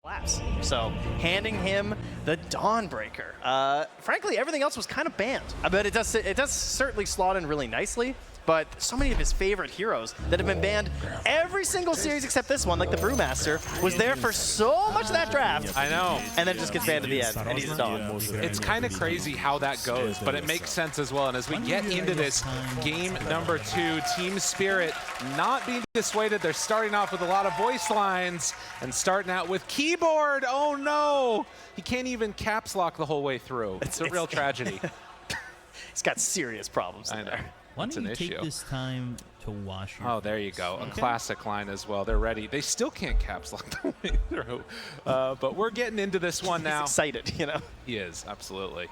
laps. So handing him the Dawnbreaker. Frankly, everything else was kind of banned. I bet it does certainly slot in really nicely. But so many of his favorite heroes that have been banned every single series except this one, like the Brewmaster, was there for so much of that draft. I know. And then just gets banned at the end, and he's a dog. It's kind of crazy how that goes, but it makes sense as well. And as we get into this game number 2, Team Spirit not being dissuaded. They're starting off with a lot of voice lines and starting out with keyboard. Oh no! He can't even caps lock the whole way through. It's a real tragedy. He's got serious problems in there. Why don't you take this time to wash your Oh, there you go. A classic line as well. They're ready. They still can't caps lock the way through. But we're getting into this one now. He's excited, you know? He is, absolutely.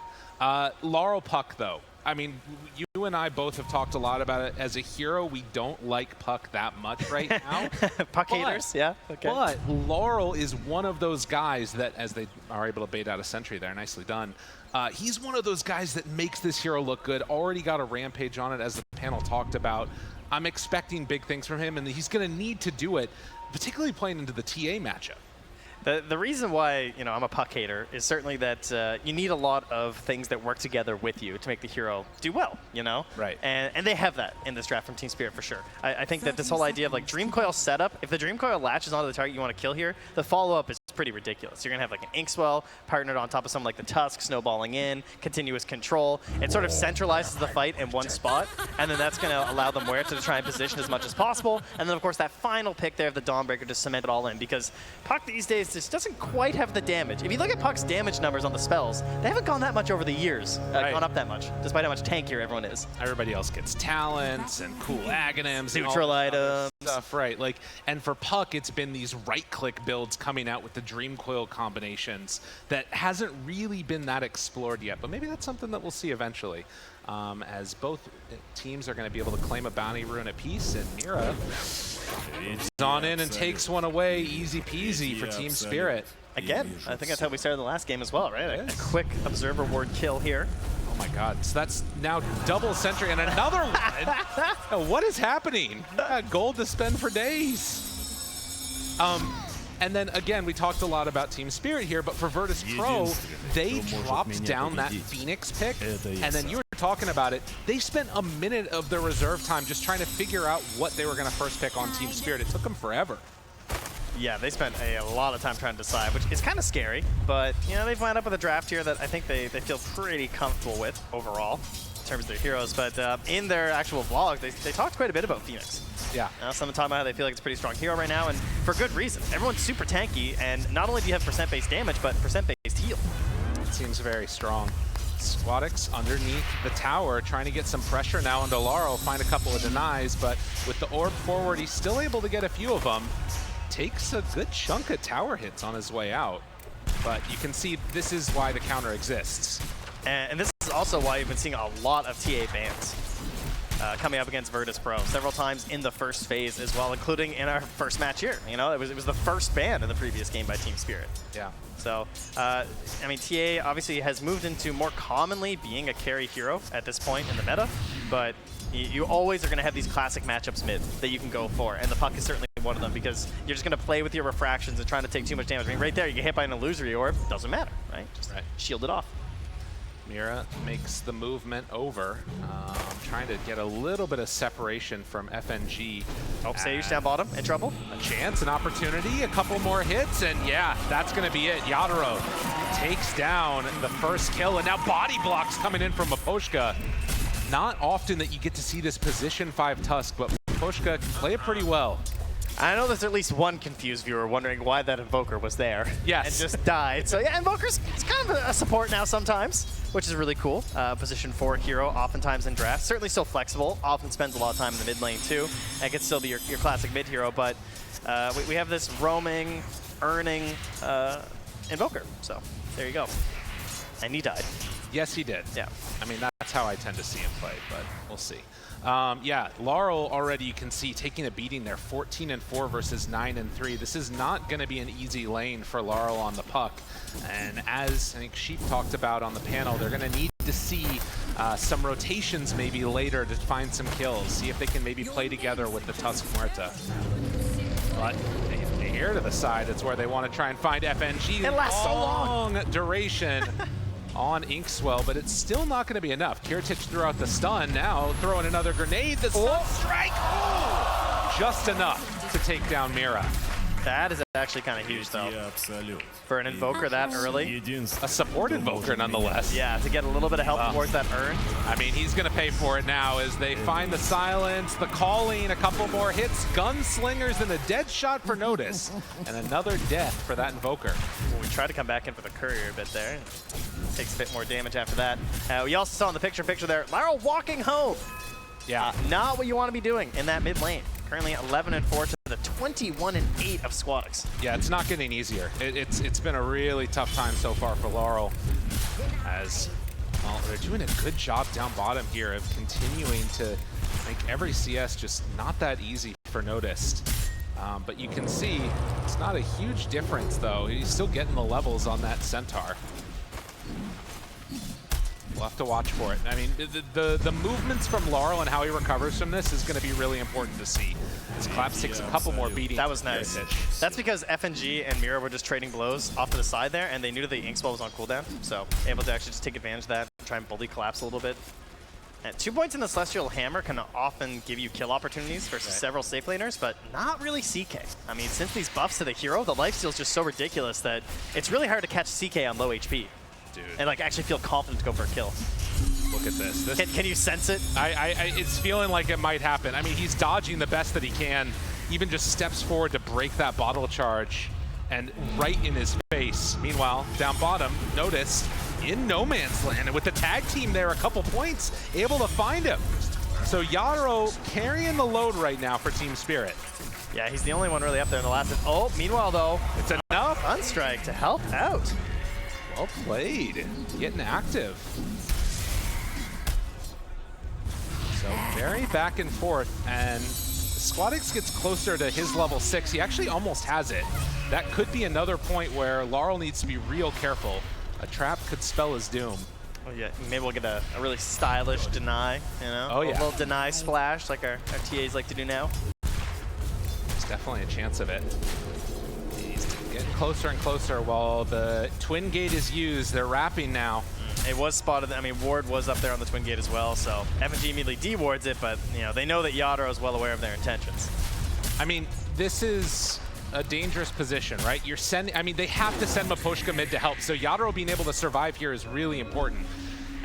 Laurel Puck, though. I mean, you and I both have talked a lot about it. As a hero, we don't like Puck that much right now. Puck haters, yeah? Okay. But Laurel is one of those guys that, as they are able to bait out a sentry there, nicely done, he's one of those guys that makes this hero look good. Already got a rampage on it, as the panel talked about. I'm expecting big things from him, and he's going to need to do it, particularly playing into the TA matchup. The reason why, you know, I'm a Puck hater is certainly that you need a lot of things that work together with you to make the hero do well, you know? Right. And they have that in this draft from Team Spirit for sure. I think that this whole idea of like Dream Coil setup, if the Dream Coil latches onto the target you want to kill here, the follow-up is pretty ridiculous. You're going to have like an Inkswell partnered on top of something like the Tusk, snowballing in, continuous control. It sort of centralizes the fight in one spot, and then that's going to allow the Muerta to try and position as much as possible. And then, of course, that final pick there of the Dawnbreaker to cement it all in, because Puck these days just doesn't quite have the damage. If you look at Puck's damage numbers on the spells, they haven't gone that much over the years, gone up that much, despite how much tankier everyone is. Everybody else gets talents and cool aghanims, neutral items, stuff, right? Like, and for Puck, it's been these right-click builds coming out with the Dream Coil combinations that hasn't really been that explored yet. But maybe that's something that we'll see eventually, as both teams are going to be able to claim a bounty rune apiece, and Mira is on in and takes one away, easy peasy for Team Spirit. Again, I think that's how we started the last game as well, right? A quick Observer Ward kill here. Oh my god, so that's now double sentry and another one. What is happening? Got gold to spend for days. And then again, we talked a lot about Team Spirit here, but for Virtus.pro, they dropped down that Phoenix pick, and then you were talking about it, they spent a minute of their reserve time just trying to figure out what they were going to first pick on Team Spirit. It took them forever. Yeah, they spent a lot of time trying to decide, which is kind of scary, but you know, they've wound up with a draft here that I think they feel pretty comfortable with overall in terms of their heroes. But in their actual vlog, they talked quite a bit about Phoenix. Yeah. Someone talking about how they feel like it's a pretty strong hero right now, and for good reason. Everyone's super tanky, and not only do you have percent-based damage, but percent-based heal. It seems very strong. Squadix underneath the tower, trying to get some pressure now onto Laurel, find a couple of denies, but with the orb forward, he's still able to get a few of them. Takes a good chunk of tower hits on his way out, but you can see this is why the counter exists. And this is also why you've been seeing a lot of TA bans coming up against Virtus.pro several times in the first phase as well, including in our first match here. You know, it was the first ban in the previous game by Team Spirit. Yeah. So, I mean, TA obviously has moved into more commonly being a carry hero at this point in the meta, but you always are going to have these classic matchups mid that you can go for, and the Puck is certainly one of them, because you're just going to play with your refractions and trying to take too much damage. I mean, right there, you get hit by an illusory orb, doesn't matter, right? Just shield it off. Mira makes the movement over, trying to get a little bit of separation from FNG. Oh, Sage down bottom, in trouble. A chance, an opportunity, a couple more hits, and yeah, that's going to be it. Yadaro takes down the first kill, and now body blocks coming in from Maposhka. Not often that you get to see this position 5 Tusk, but Maposhka can play it pretty well. I know there's at least one confused viewer wondering why that Invoker was there. Yes. And just died. So yeah, Invoker's kind of a support now sometimes, which is really cool. Position 4 hero, oftentimes in drafts. Certainly still flexible, often spends a lot of time in the mid lane too, and can still be your classic mid hero, but we have this roaming, earning Invoker. So there you go. And he died. Yes, he did. Yeah. I mean, that's how I tend to see him play, but we'll see. Yeah, Laurel already, you can see, taking a beating there, 14-4 versus 9-3. This is not going to be an easy lane for Laurel on the Puck. And as I think Sheep talked about on the panel, they're going to need to see some rotations maybe later to find some kills, see if they can maybe play together with the Tusk Muerta. But a air to the side. It's where they want to try and find FNG. It lasts so long. Duration on Inkswell, but it's still not going to be enough. Kiritich threw out the stun, now throwing another grenade. The stun strike! Ooh, just enough to take down Mira. That is actually kind of huge, though. For an Invoker that early. A support Invoker, nonetheless. Yeah, to get a little bit of help towards that urn. I mean, he's going to pay for it now as they find the silence, the calling, a couple more hits, gunslingers, and a dead shot for Notice. And another death for that Invoker. Well, we tried to come back in for the courier a bit there. Takes a bit more damage after that. We also saw in the picture there, Lyra walking home. Yeah. Not what you want to be doing in that mid lane. Currently 11-4 to the 21-8 of Squadix. Yeah, it's not getting easier. It's been a really tough time so far for Laurel. As, well, they're doing a good job down bottom here of continuing to make every CS just not that easy for Noticed. But you can see it's not a huge difference, though. He's still getting the levels on that Centaur. We'll have to watch for it. I mean, the movements from Laurel and how he recovers from this is going to be really important to see. As Claps takes a couple more beatings. That was nice. That's because FNG and Mira were just trading blows off to the side there, and they knew that the Inkswell was on cooldown, so able to actually just take advantage of that, try and bully Collapse a little bit. And 2 points in the Celestial Hammer can often give you kill opportunities versus several safe laners, but not really CK. I mean, since these buffs to the hero, the lifesteal is just so ridiculous that it's really hard to catch CK on low HP. Dude. And like actually feel confident to go for a kill. Look at this. Can you sense it? It's feeling like it might happen. I mean, he's dodging the best that he can. Even just steps forward to break that bottle charge, and right in his face. Meanwhile, down bottom, Notice in no man's land, and with the tag team there, a couple points, able to find him. So Yadro carrying the load right now for Team Spirit. Yeah, he's the only one really up there in the last. Oh, meanwhile though, it's enough. Unstrike to help out. Well played, getting active. So very back and forth, and Squadix gets closer to his level 6. He actually almost has it. That could be another point where Laurel needs to be real careful. A trap could spell his doom. Oh yeah, maybe we'll get a really stylish deny, you know? Oh yeah. A little deny splash like our TAs like to do now. There's definitely a chance of it. He's getting closer and closer while the Twin Gate is used. They're wrapping now. It was spotted. I mean, Ward was up there on the Twin Gate as well, so FNG immediately dewards it, but you know they know that Yadro is well aware of their intentions. I mean, this is a dangerous position, right? You're sending. I mean, they have to send Maposhka mid to help, so Yadro being able to survive here is really important.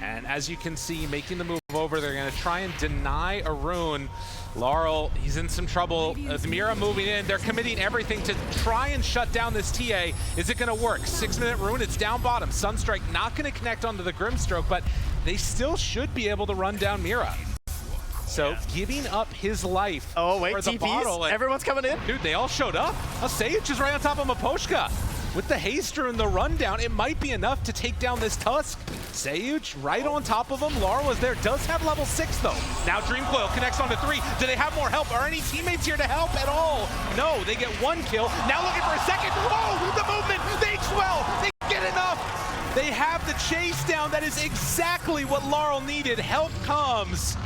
And as you can see, making the move over, they're going to try and deny a rune. Laurel, he's in some trouble. Mira moving in. They're committing everything to try and shut down this TA. Is it going to work? 6-minute rune, it's down bottom. Sunstrike not going to connect onto the Grimstroke, but they still should be able to run down Mira. So giving up his life for the bottle. Everyone's coming in? Dude, they all showed up. Sage is right on top of Maposhka. With the haste rune, the rundown, it might be enough to take down this Tusk. Sage right on top of him. Laurel is there, does have level 6 though. Now Dreamcoil connects onto 3. Do they have more help? Are any teammates here to help at all? No, they get 1 kill. Now looking for a second. Whoa, the movement, they swell, they get enough. They have the chase down. That is exactly what Laurel needed. Help comes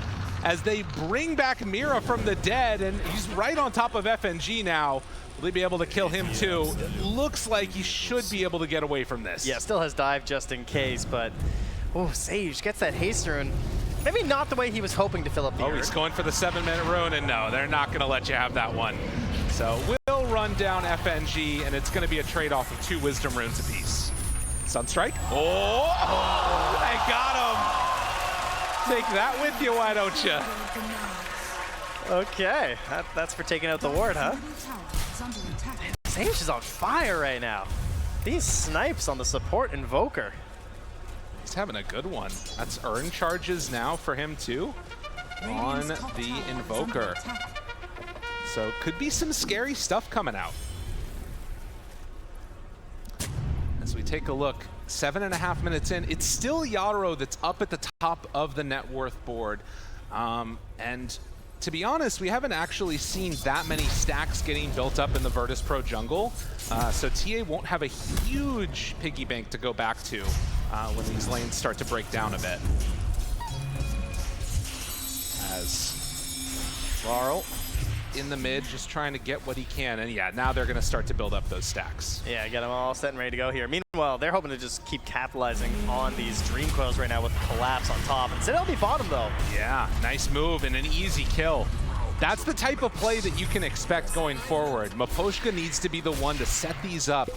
as they bring back Mira from the dead, and he's right on top of FNG now. Will they be able to kill him too? Looks like he should be able to get away from this. Yeah, still has dive just in case, but Sage gets that haste rune. Maybe not the way he was hoping to fill up the urn. He's going for the 7-minute rune, and no, they're not gonna let you have that one. So we'll run down FNG, and it's gonna be a trade-off of 2 wisdom runes apiece. Sunstrike. Oh, they got him. Take that with you, why don't you? Okay, that's for taking out the ward, huh? Sage is on fire right now. These snipes on the support Invoker. He's having a good one. That's urn charges now for him too on the Invoker. So could be some scary stuff coming out. As we take a look, 7.5 minutes in, it's still Yadro that's up at the top of the net worth board. And to be honest, we haven't actually seen that many stacks getting built up in the Virtus.pro jungle. So TA won't have a huge piggy bank to go back to when these lanes start to break down a bit. As Laurel in the mid, just trying to get what he can. And yeah, now they're going to start to build up those stacks. Yeah, get them all set and ready to go here. Meanwhile, they're hoping to just keep capitalizing on these Dream Coils right now with Collapse on top. Instead, it'll be bottom, though. Yeah, nice move and an easy kill. That's the type of play that you can expect going forward. Miposhka needs to be the one to set these up.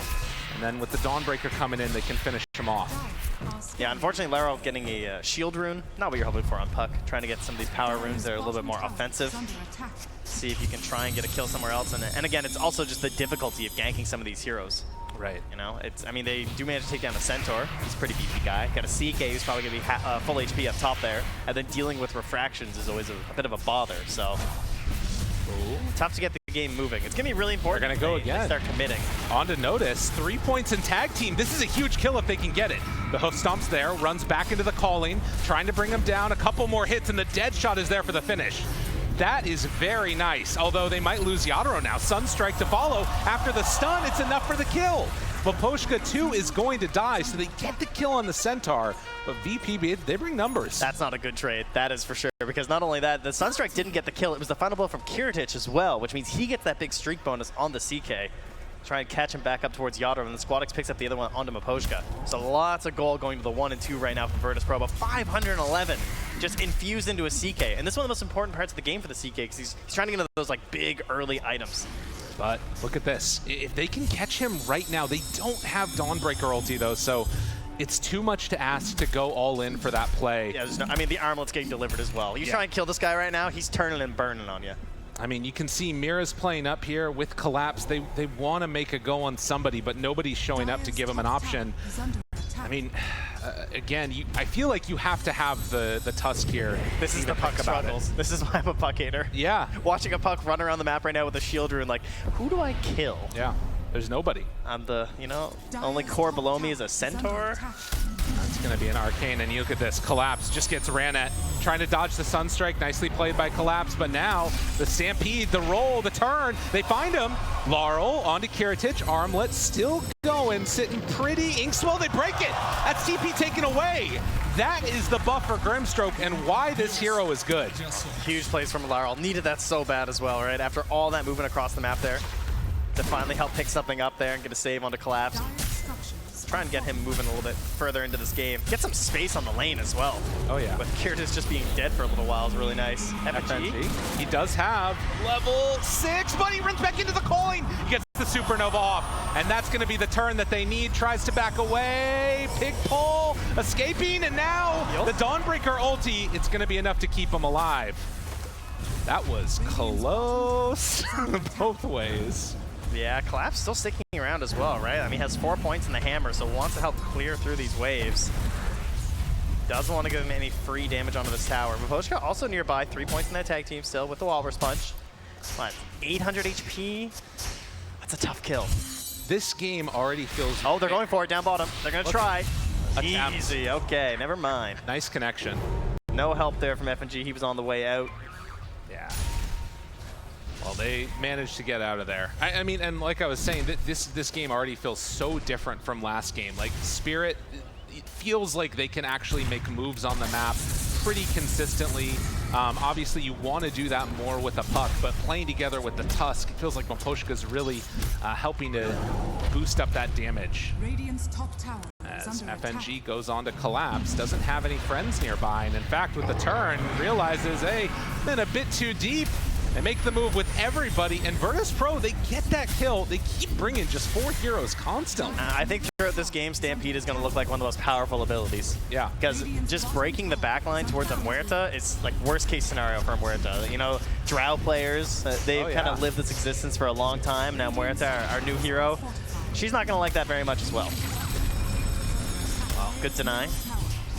And then with the Dawnbreaker coming in, they can finish him off. Yeah, unfortunately, Laro getting a shield rune. Not what you're hoping for on Puck. Trying to get some of these power runes that are a little bit more offensive. See if you can try and get a kill somewhere else. And again, it's also just the difficulty of ganking some of these heroes. Right. You know, I mean, they do manage to take down the Centaur. He's a pretty beefy guy. Got a CK who's probably going to be full HP up top there. And then dealing with refractions is always a bit of a bother. So tough to get the game moving. It's going to be really important. They're going to go again. They start committing. On to Notice, 3 points in tag team. This is a huge kill if they can get it. The hoof stomp's there, runs back into the calling, trying to bring him down. A couple more hits, and the dead shot is there for the finish. That is very nice, although they might lose Yadro now. Sunstrike to follow. After the stun, it's enough for the kill. Miposhka, too, is going to die, so they get the kill on the Centaur. But VP, they bring numbers. That's not a good trade, that is for sure. Because not only that, the Sunstrike didn't get the kill, it was the final blow from Kiritich as well, which means he gets that big streak bonus on the CK. Try and catch him back up towards Yadro, and then Squadix picks up the other one onto Miposhka. So lots of gold going to the 1 and 2 right now from Virtus.pro, but 511 just infused into a CK. And this is one of the most important parts of the game for the CK, because he's trying to get into those like big early items. But look at this. If they can catch him right now, they don't have Dawnbreaker ulti though, so it's too much to ask to go all in for that play. Yeah, I mean, the armlet's getting delivered as well. You try and kill this guy right now, he's turning and burning on you. I mean, you can see Mira's playing up here with Collapse. They want to make a go on somebody, but nobody's showing up to give them an option. I mean, again, I feel like you have to have the Tusk here. This is the Puck struggles. This is why I'm a Puck hater. Yeah. Watching a Puck run around the map right now with a shield rune, like, who do I kill? Yeah, there's nobody. I'm the, only core below me is a Centaur. That's going to be an Arcane, and you look at this. Collapse just gets ran at, trying to dodge the Sunstrike. Nicely played by Collapse, but now the Stampede, the roll, the turn, they find him. Laurel onto Kiritich, Armlet still going, sitting pretty. Inkswell, they break it. That's TP taken away. That is the buff for Grimstroke and why this hero is good. Huge plays from Laurel. Needed that so bad as well, right? After all that movement across the map there, to finally help pick something up there and get a save onto Collapse. Try and get him moving a little bit further into this game. Get some space on the lane as well. Oh yeah. With Kiritich just being dead for a little while is really nice. FNG. He does have level 6, but he runs back into the calling. He gets the Supernova off, and that's going to be the turn that they need. Tries to back away. Pig pull, escaping, and now the Dawnbreaker ulti. It's going to be enough to keep him alive. That was close both ways. Yeah, Collapse still sticking around as well, right? I mean, he has 4 points in the hammer, so wants to help clear through these waves. Doesn't want to give him any free damage onto this tower. Miposhka also nearby, 3 points in that tag team still with the Walrus Punch. What, 800 HP? That's a tough kill. This game already feels... Oh, they're going for it down bottom. They're going to try. Attempt. Easy, okay, never mind. Nice connection. No help there from FNG. He was on the way out. Yeah. Well, they managed to get out of there. I mean, and like I was saying, this game already feels so different from last game. Like, Spirit, it feels like they can actually make moves on the map pretty consistently. Obviously, you want to do that more with a Puck, but playing together with the Tusk, it feels like Miposhka's really helping to boost up that damage. As FNG goes on to Collapse, doesn't have any friends nearby, and in fact, with the turn, realizes, hey, been a bit too deep. They make the move with everybody, and Virtus.pro, they get that kill. They keep bringing just 4 heroes constantly. I think throughout this game, Stampede is going to look like one of the most powerful abilities. Yeah. Because just breaking the backline towards a Muerta is like worst case scenario for a Muerta. You know, Drow players, they've kind of lived this existence for a long time. Now Muerta, our new hero, she's not going to like that very much as well. Well, good deny.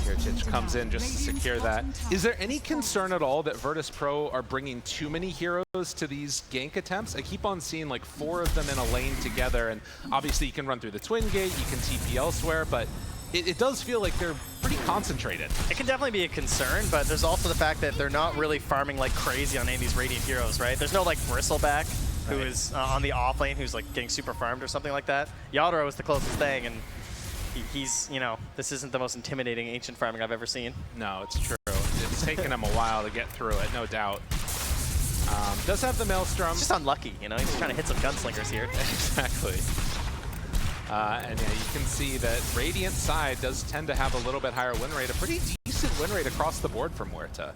Kiritich comes in just to secure that. Is there any concern at all that Virtus.pro are bringing too many heroes to these gank attempts? I keep on seeing like 4 of them in a lane together, and obviously you can run through the Twin Gate, you can TP elsewhere, but it does feel like they're pretty concentrated. It can definitely be a concern, but there's also the fact that they're not really farming like crazy on any of these Radiant heroes, right? There's no like Bristleback who is on the off lane who's like getting super farmed or something like that. Yadro is the closest thing, and he's, this isn't the most intimidating ancient farming I've ever seen. No, it's true. It's taken him a while to get through it, no doubt. Does have the Maelstrom. It's just unlucky, you know? He's just trying to hit some gunslingers here. Exactly. And yeah, you can see that Radiant side does tend to have a little bit higher win rate, a pretty decent win rate across the board from Huerta,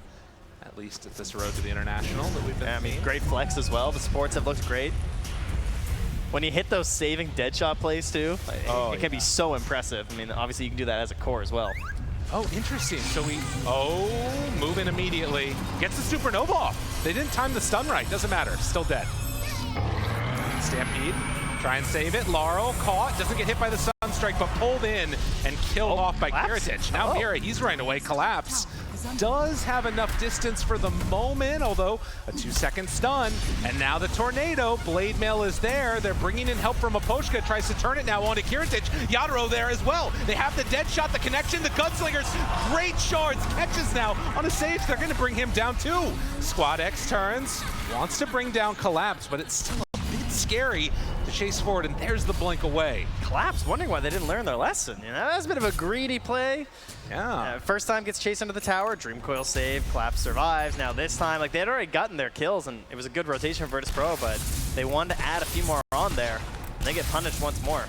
at least at this road to the International that we've been I mean, seeing. great flex as well. The supports have looked great. When you hit those saving deadshot plays too, it can be so impressive. I mean, obviously you can do that as a core as well. Oh, interesting. So move in immediately. Gets the Supernova off. They didn't time the stun right. Doesn't matter. Still dead. Stampede. Try and save it. Laurel caught. Doesn't get hit by the Sunstrike, but pulled in and killed off by Kiritich. Now Mira, he's running away. Collapse. Does have enough distance for the moment, although a 2-second stun. And now the Tornado. Blade Mail is there. They're bringing in help from Aposhka. Tries to turn it now onto Kiritich. Yadro there as well. They have the dead shot, the connection, the Gunslingers. Great shards. Catches now on a Sage. They're going to bring him down too. Squad X turns. Wants to bring down Collapse, but it's still a bit scary to chase forward, and there's the blink away. Collapse, wondering why they didn't learn their lesson. You know, that's a bit of a greedy play. Yeah. First time gets chased under the tower, Dream Coil save, Collapse survives. Now this time, like, they had already gotten their kills, and it was a good rotation for Virtus.pro, but they wanted to add a few more on there, and they get punished once more.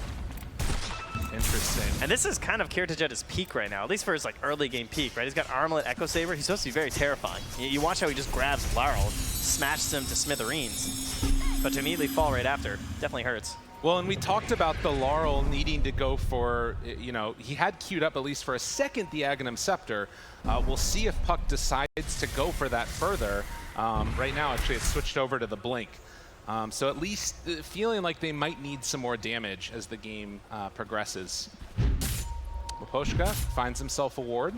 Interesting. And this is kind of Kiritich at his peak right now, at least for his like early game peak, right? He's got Armlet, Echo Saber. He's supposed to be very terrifying. You watch how he just grabs Laurel, smashes him to smithereens, but to immediately fall right after definitely hurts. Well, and we talked about the Laurel needing to go for, you know, he had queued up at least for a second the Aghanim Scepter. We'll see if Puck decides to go for that further. Right now, actually, it's switched over to the Blink. So at least feeling like they might need some more damage as the game progresses. Maposhka finds himself a ward.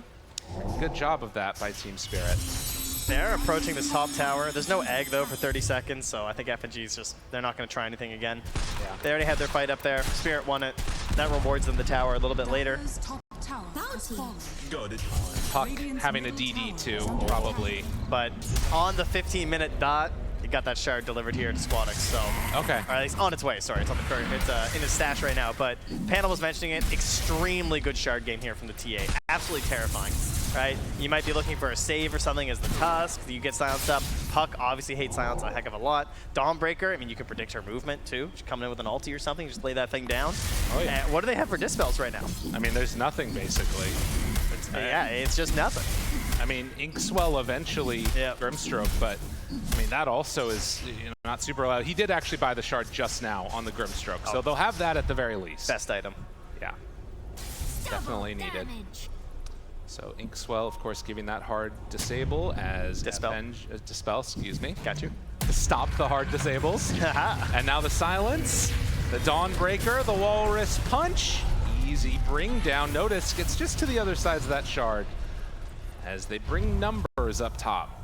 Good job of that by Team Spirit. They're approaching this top tower. There's no egg, though, for 30 seconds, so I think FNG's just, they're not going to try anything again. Yeah. They already had their fight up there. Spirit won it. That rewards them the tower a little bit later. Puck having a DD too, probably. But on the 15-minute dot, he got that shard delivered here to Squadix, so. Okay. Or at least on its way, sorry. It's on the current, it's in his stash right now. But Panel was mentioning it, extremely good shard game here from the TA. Absolutely terrifying, right? You might be looking for a save or something as the Tusk. You get silenced up. Puck obviously hates silence a heck of a lot. Dawnbreaker, I mean, you can predict her movement too. She's coming in with an ulti or something, just lay that thing down. Oh yeah. What do they have for dispels right now? I mean, there's nothing basically. Yeah, it's just nothing. I mean, Inkswell eventually Grimstroke, but I mean, that also is, you know, not super loud. He did actually buy the shard just now on the Grimstroke, so they'll have that at the very least. Best item. Yeah. Definitely needed. So Inkswell, of course, giving that hard disable as Dispel, excuse me. Got you. To stop the hard disables. And now the silence, the Dawnbreaker, the Walrus Punch. Easy bring down. Notice gets just to the other sides of that shard as they bring numbers up top.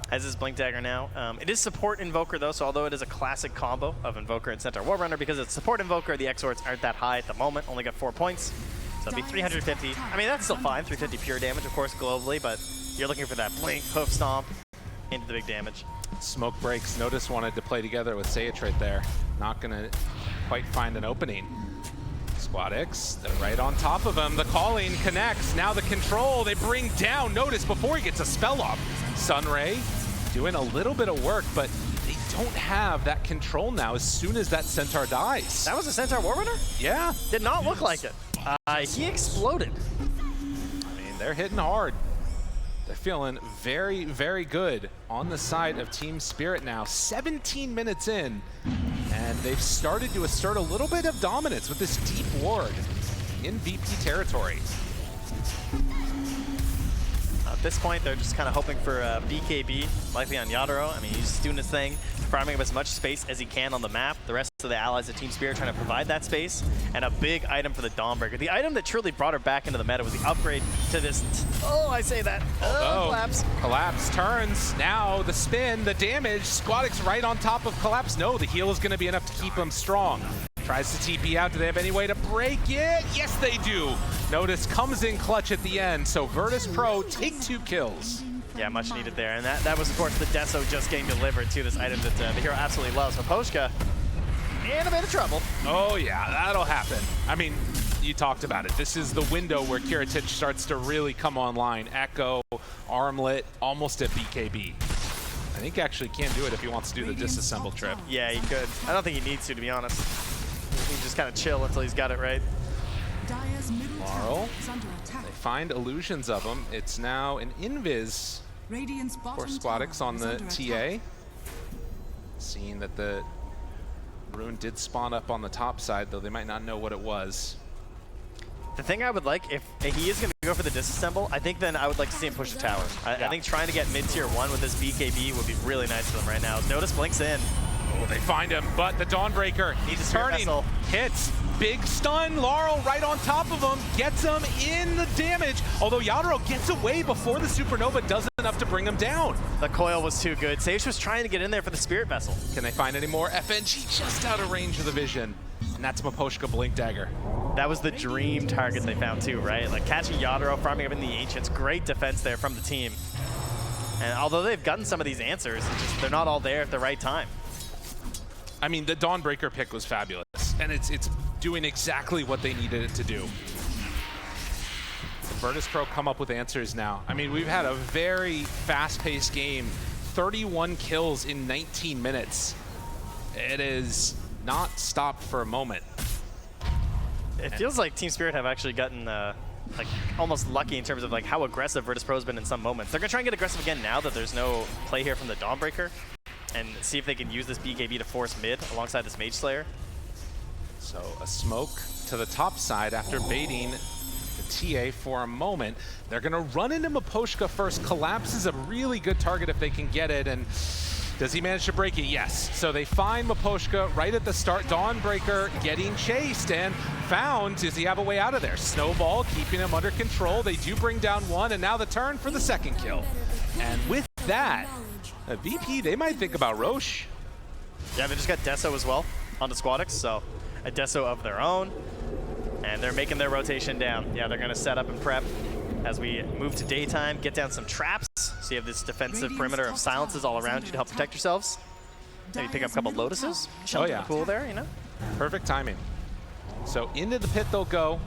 Has his Blink Dagger now. It is support Invoker though, so although it is a classic combo of Invoker and Centaur Warrunner, because it's support Invoker, the Exorts aren't that high at the moment, only got 4 points. So it'd be 350. I mean, that's still fine, 350 pure damage, of course, globally, but you're looking for that Blink, Hoof Stomp, into the big damage. Smoke breaks. Notice wanted to play together with Sage right there. Not gonna quite find an opening. Squad X, they're right on top of him. The calling connects. Now the control, they bring down. Notice before he gets a spell off. Sunray doing a little bit of work, but they don't have that control now as soon as that Centaur dies. That was a Centaur Warrunner? Yeah. Did not look like it. He exploded. I mean, they're hitting hard. They're feeling very, very good on the side of Team Spirit now. 17 minutes in, and they've started to assert a little bit of dominance with this deep ward in VP territory. At this point, they're just kind of hoping for BKB, likely on Yadro. I mean, he's just doing his thing, farming up as much space as he can on the map. The rest of the allies of Team Spirit trying to provide that space, and a big item for the Dawnbreaker. The item that truly brought her back into the meta was the upgrade to this. I say that. Collapse. Collapse turns. Now the spin, the damage. Squadix right on top of Collapse. No, the heal is going to be enough to keep him strong. Tries to TP out. Do they have any way to break it? Yes, they do. Notice comes in clutch at the end. So Virtus.pro take 2 kills. Yeah, much needed there. And that was, of course, the Deso just getting delivered to this item that the hero absolutely loves. Maposhka in a bit of trouble. Oh, yeah, that'll happen. I mean, you talked about it. This is the window where Kiritich starts to really come online. Echo, Armlet, almost at BKB. I think he actually can't do it if he wants to do the disassemble trip. Yeah, he could. I don't think he needs to be honest. He can just kind of chill until he's got it right. Laurel, they find illusions of him. It's now an invis for Squadix on the TA. Seeing that the rune did spawn up on the top side, though they might not know what it was. The thing I would like, if he is going to go for the disassemble, I think then I would like to see him push the tower. I think trying to get mid-tier 1 with this BKB would be really nice for them right now. Notice blinks in. Oh, they find him, but the Dawnbreaker, he's turning, hits, big stun, Laurel right on top of him, gets him in the damage, although Yadro gets away before the Supernova does enough to bring him down. The coil was too good. Sage was trying to get in there for the Spirit Vessel. Can they find any more? FNG just out of range of the vision, and that's Miposhka Blink Dagger. That was the dream target they found too, right? Like catching Yadro, farming up in the Ancients, great defense there from the team. And although they've gotten some of these answers, they're not all there at the right time. I mean, the Dawnbreaker pick was fabulous, and it's doing exactly what they needed it to do. The Virtus.pro come up with answers now. I mean, we've had a very fast-paced game, 31 kills in 19 minutes. It is not stopped for a moment. It feels like Team Spirit have actually gotten like almost lucky in terms of like how aggressive Virtus.pro has been in some moments. They're gonna try and get aggressive again now that there's no play here from the Dawnbreaker, and see if they can use this BKB to force mid alongside this Mage Slayer. So a smoke to the top side after baiting the TA for a moment. They're gonna run into Miposhka first. Collapse is a really good target if they can get it, and does he manage to break it? Yes. So they find Miposhka right at the start. Dawnbreaker getting chased and found. Does he have a way out of there? Snowball keeping him under control. They do bring down one, and now the turn for the second kill. And with that, VP, they might think about Roche. Yeah, they just got Deso as well on the Squadix, so a Deso of their own. And they're making their rotation down. Yeah, they're going to set up and prep as we move to daytime, get down some traps. So you have this defensive perimeter of silences all around you to help protect yourselves. Maybe pick up a couple Lotuses, chill in the pool there, you know? Perfect timing. So into the pit they'll go.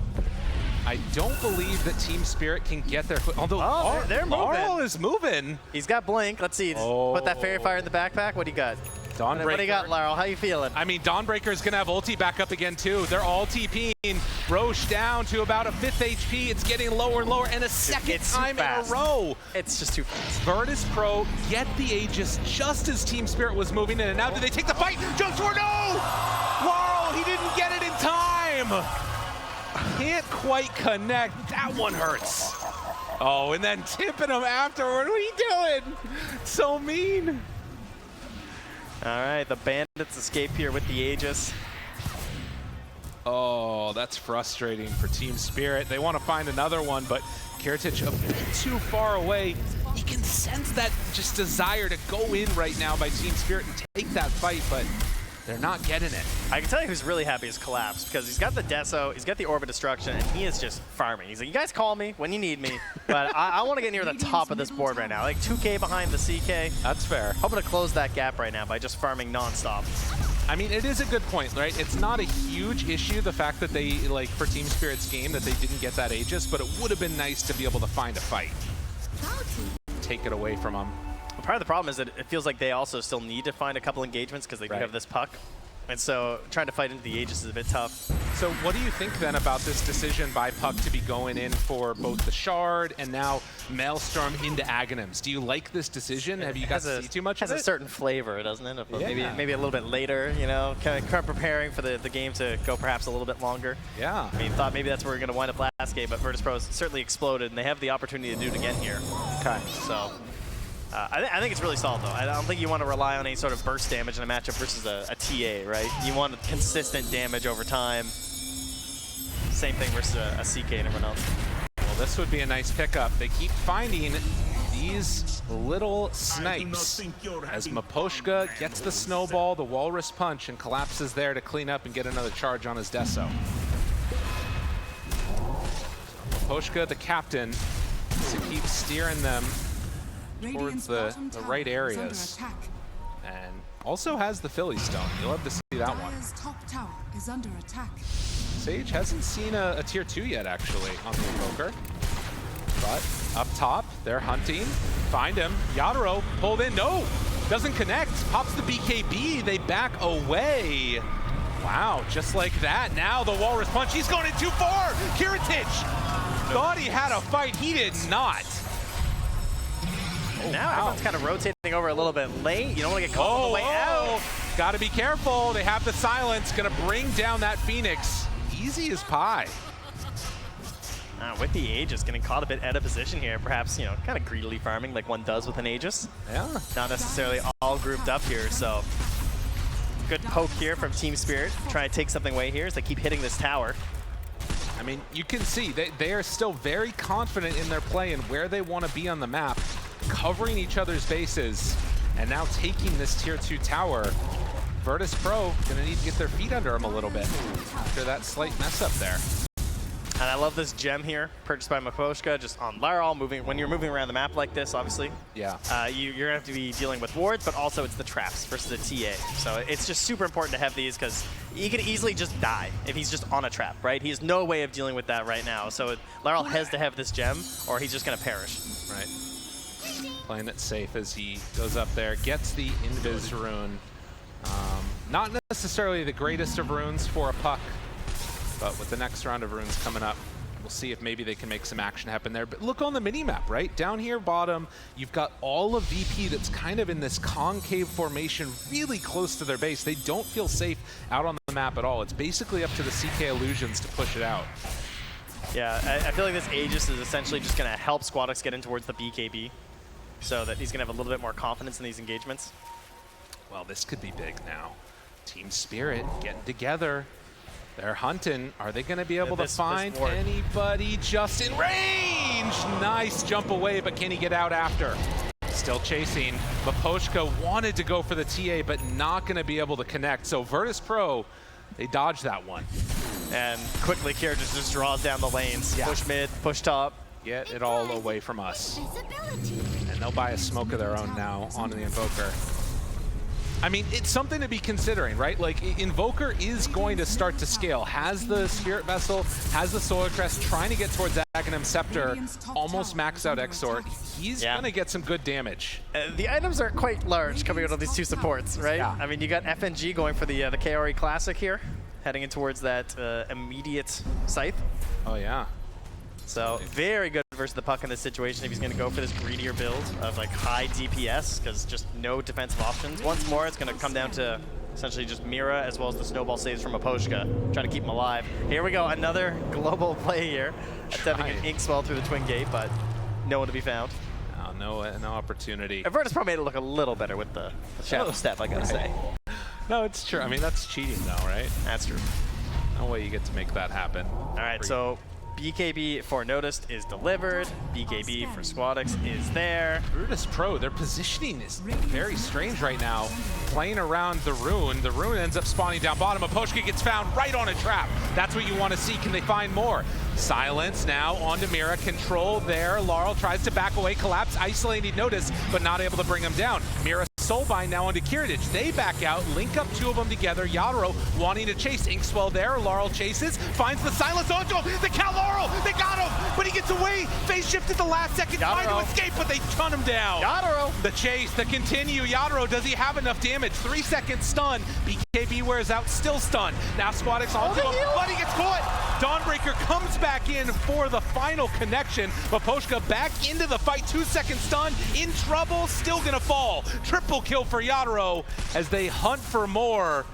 I don't believe that Team Spirit can get there. Although they're moving. Laurel is moving. He's got Blink. Let's see. Put that Fairy Fire in the backpack. What do you got? Dawnbreaker. What do you got, Laurel? How you feeling? I mean, Dawnbreaker is going to have ulti back up again, too. They're all TPing. Roche down to about a 5th HP. It's getting lower and lower, and a second time in a row. It's just too fast. Virtus.pro get the Aegis just as Team Spirit was moving in. And now do they take the fight? Jumps for no! Laurel, he didn't get it in time. Can't quite connect. That one hurts. Oh, and then tipping him afterward. What are you doing? So mean. All right, the Bandits escape here with the Aegis. Oh, that's frustrating for Team Spirit. They want to find another one, but Kiritich a bit too far away. You can sense that just desire to go in right now by Team Spirit and take that fight, but they're not getting it. I can tell you who's really happy is Collapse, because he's got the Deso, he's got the Orbit Destruction, and he is just farming. He's like, you guys call me when you need me, but I want to get near the top of this board right now. Like 2K behind the CK. That's fair. Hoping to close that gap right now by just farming nonstop. I mean, it is a good point, right? It's not a huge issue, the fact that they, like, for Team Spirit's game, that they didn't get that Aegis, but it would have been nice to be able to find a fight. Take it away from them. Part of the problem is that it feels like they also still need to find a couple engagements because they do have this puck. And so trying to fight into the Aegis is a bit tough. So what do you think then about this decision by Puck to be going in for both the Shard and now Maelstrom into Aghanims? Do you like this decision? Have you got to see too much of it? It has a certain flavor, doesn't it? Yeah. Maybe a little bit later, you know, kind of preparing for the game to go perhaps a little bit longer. Yeah. I mean, thought maybe that's where we're going to wind up last game, but Virtus.pro certainly exploded, and they have the opportunity to do it again here. Okay. So I think it's really solid, though. I don't think you want to rely on any sort of burst damage in a matchup versus a TA, right? You want consistent damage over time. Same thing versus a CK and everyone else. Well, this would be a nice pickup. They keep finding these little snipes as Miposhka gets the snowball, the walrus punch, and collapses there to clean up and get another charge on his Deso. Miposhka, the captain, to keep steering them towards the right areas, and also has the Philly Stone. You'll have to see that one. Sage hasn't seen a tier 2 yet, actually, on the Invoker. But up top, they're hunting. Find him. Yadro pulled in. No! Doesn't connect. Pops the BKB. They back away. Wow, just like that. Now the walrus punch. He's going in too far. Kiritich thought he had a fight. He did not. And now everyone's kind of rotating over a little bit late. You don't want to get caught on the way out. Got to be careful. They have the silence. Going to bring down that Phoenix. Easy as pie. With the Aegis, getting caught a bit out of position here. Perhaps, you know, kind of greedily farming like one does with an Aegis. Yeah. Not necessarily all grouped up here, so good poke here from Team Spirit. Try to take something away here as they keep hitting this tower. I mean, you can see they are still very confident in their play and where they want to be on the map, covering each other's bases, and now taking this tier 2 tower. Virtus.pro going to need to get their feet under them a little bit after that slight mess up there. And I love this gem here, purchased by Miposhka, just on Laral. When you're moving around the map like this, obviously, yeah, you're going to have to be dealing with wards, but also it's the traps versus the TA. So it's just super important to have these because he could easily just die if he's just on a trap, right? He has no way of dealing with that right now. So Laral has to have this gem or he's just going to perish. Right. Playing it safe as he goes up there, gets the Invis rune. Not necessarily the greatest of runes for a puck, but with the next round of runes coming up, we'll see if maybe they can make some action happen there. But look on the mini-map, right? Down here bottom, you've got all of VP that's kind of in this concave formation really close to their base. They don't feel safe out on the map at all. It's basically up to the CK Illusions to push it out. Yeah, I feel like this Aegis is essentially just going to help Squadix get in towards the BKB so that he's going to have a little bit more confidence in these engagements. Well, this could be big now. Team Spirit getting together. They're hunting. Are they going to be able to find anybody just in range? Nice jump away, but can he get out after? Still chasing. Miposhka wanted to go for the TA, but not going to be able to connect. So Virtus.pro, they dodged that one. And quickly, Kira just draws down the lanes. Yeah. Push mid, push top. Get it all away from us. And they'll buy a smoke of their own now onto the Invoker. I mean, it's something to be considering, right? Like, Invoker is going to start to scale. Has the Spirit Vessel, has the Solar Crest, trying to get towards that Aghanim Scepter, almost maxed out Exort. He's going to get some good damage. The items are quite large coming out of these two supports, right? Yeah. I mean, you got FNG going for the KRE Classic here, heading in towards that immediate Scythe. Oh, yeah. So very good versus the puck in this situation if he's going to go for this greedier build of like high DPS because just no defensive options. Once more, it's going to come down to essentially just Mira as well as the snowball saves from Miposhka. Try to keep him alive. Here we go, another global play here. Attempting an ink swell through the twin gate, but no one to be found. No opportunity. Virtus.pro made it look a little better with the shadow step, I gotta say. No, it's true. I mean, that's cheating though, right? That's true. No way you get to make that happen. All right, so BKB for Noticed is delivered. BKB for Squadix is there. Virtus.pro, their positioning is very strange right now. Playing around the rune. The rune ends up spawning down bottom. Miposhka gets found right on a trap. That's what you want to see. Can they find more? Silence now onto Mira. Control there. Laral tries to back away. Collapse. Isolated Notice, but not able to bring him down. Mira Soulbind now onto Kiritich. They back out, link up two of them together. Yadro wanting to chase. Inkswell there. Laral chases, finds the silence onto him. The Cal Laral, they got him, but he gets away. Phase shift at the last second, trying to escape, but they ton him down. Yadro. The chase, the continue. Yadro, does he have enough damage? 3 second stun. BKB wears out, still stunned. Now Squadix onto him, but he gets caught. Dawnbreaker comes back in for the final connection. Miposhka back into the fight, 2 second stun, in trouble, still gonna fall. Triple kill for Yadro as they hunt for more.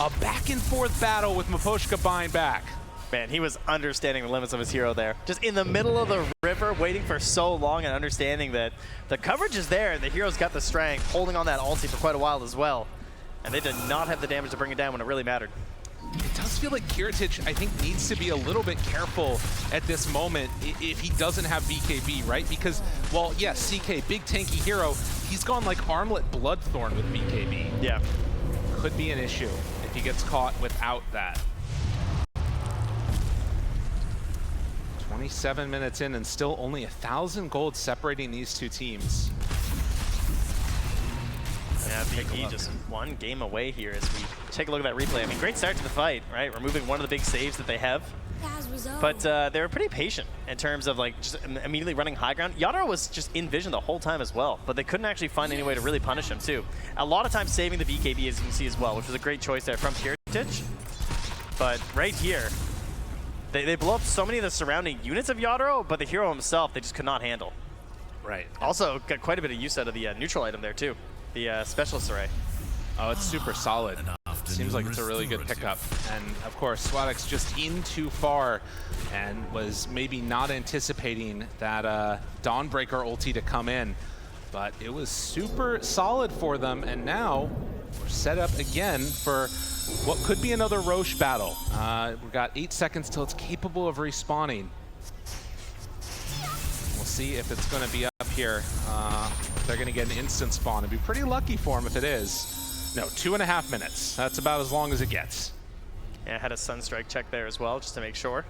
A back and forth battle with Miposhka buying back. Man, he was understanding the limits of his hero there. Just in the middle of the river, waiting for so long and understanding that the coverage is there and the hero's got the strength, holding on that ulti for quite a while as well. And they did not have the damage to bring it down when it really mattered. It does feel like Kiritich, I think, needs to be a little bit careful at this moment if he doesn't have BKB, right? Because, well, yes, CK, big tanky hero, he's gone like Armlet Bloodthorn with BKB. Yeah. Could be an issue if he gets caught without that. 27 minutes in and still only 1,000 gold separating these two teams. Yeah, VP just one game away here as we take a look at that replay. I mean, great start to the fight, right? Removing one of the big saves that they have. But they were pretty patient in terms of like just immediately running high ground. Yadro was just in vision the whole time as well, but they couldn't actually find any way to really punish him too. A lot of times saving the BKB, as you can see as well, which was a great choice there from Kirtich. But right here, they blow up so many of the surrounding units of Yadro, but the hero himself, they just could not handle. Right. Also, got quite a bit of use out of the neutral item there too, the Specialist Array. Oh, it's super solid. Seems like it's a really good pickup. And of course, Swadex just in too far and was maybe not anticipating that Dawnbreaker ulti to come in. But it was super solid for them, and now we're set up again for what could be another Roche battle. We've got 8 seconds till it's capable of respawning. We'll see if it's going to be up here. They're going to get an instant spawn. It'd be pretty lucky for them if it is. No, 2.5 minutes. That's about as long as it gets. Yeah, I had a Sunstrike check there as well, just to make sure.